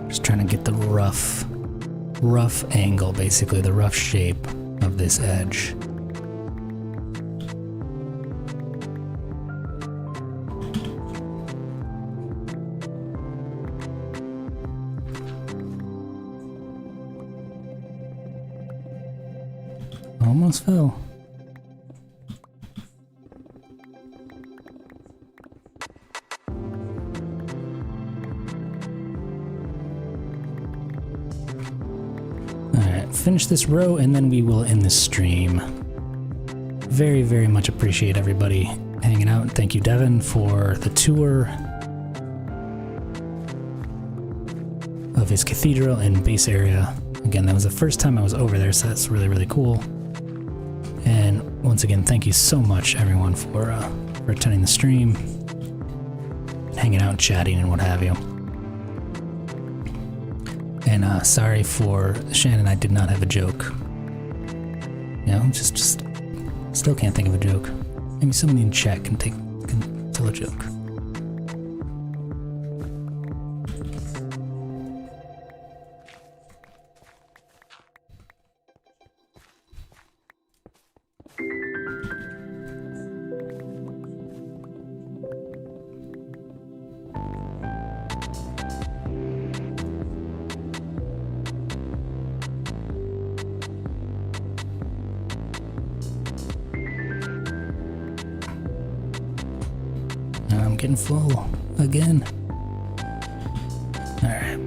Just trying to get the rough angle, basically the rough shape of this edge. almost fell. Alright, finish this row and then we will end this stream. Very, very much appreciate everybody hanging out. Thank you, Devin, for the tour of his cathedral and base area. Again, that was the first time I was over there, so that's really, really cool. And once again, thank you so much, everyone, for attending the stream, hanging out, chatting, and what have you. And sorry for Shannon, I did not have a joke. You know, just still can't think of a joke. Maybe somebody in chat can tell a joke. I'm getting full again. All right.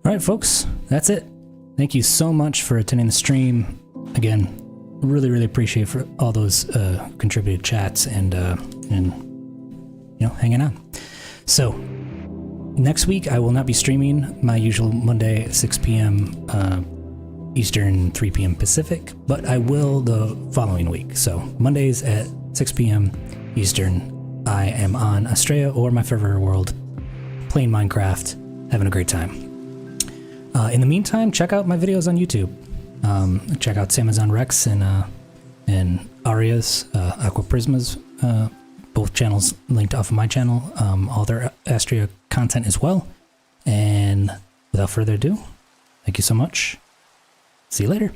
All right, folks, that's it. Thank you so much for attending the stream. Again, really, really appreciate for all those contributed chats and you know, hanging out. So next week I will not be streaming my usual Monday at 6 p.m. Eastern, 3 p.m. Pacific, but I will the following week. So Mondays at 6 p.m. Eastern, I am on Astraea or my favorite world, playing Minecraft, having a great time. In the meantime, check out my videos on YouTube. Check out Samazon Rex and Aria's Aqua Prisma's, both channels linked off of my channel. All their Astraea content as well. And without further ado, thank you so much. See you later.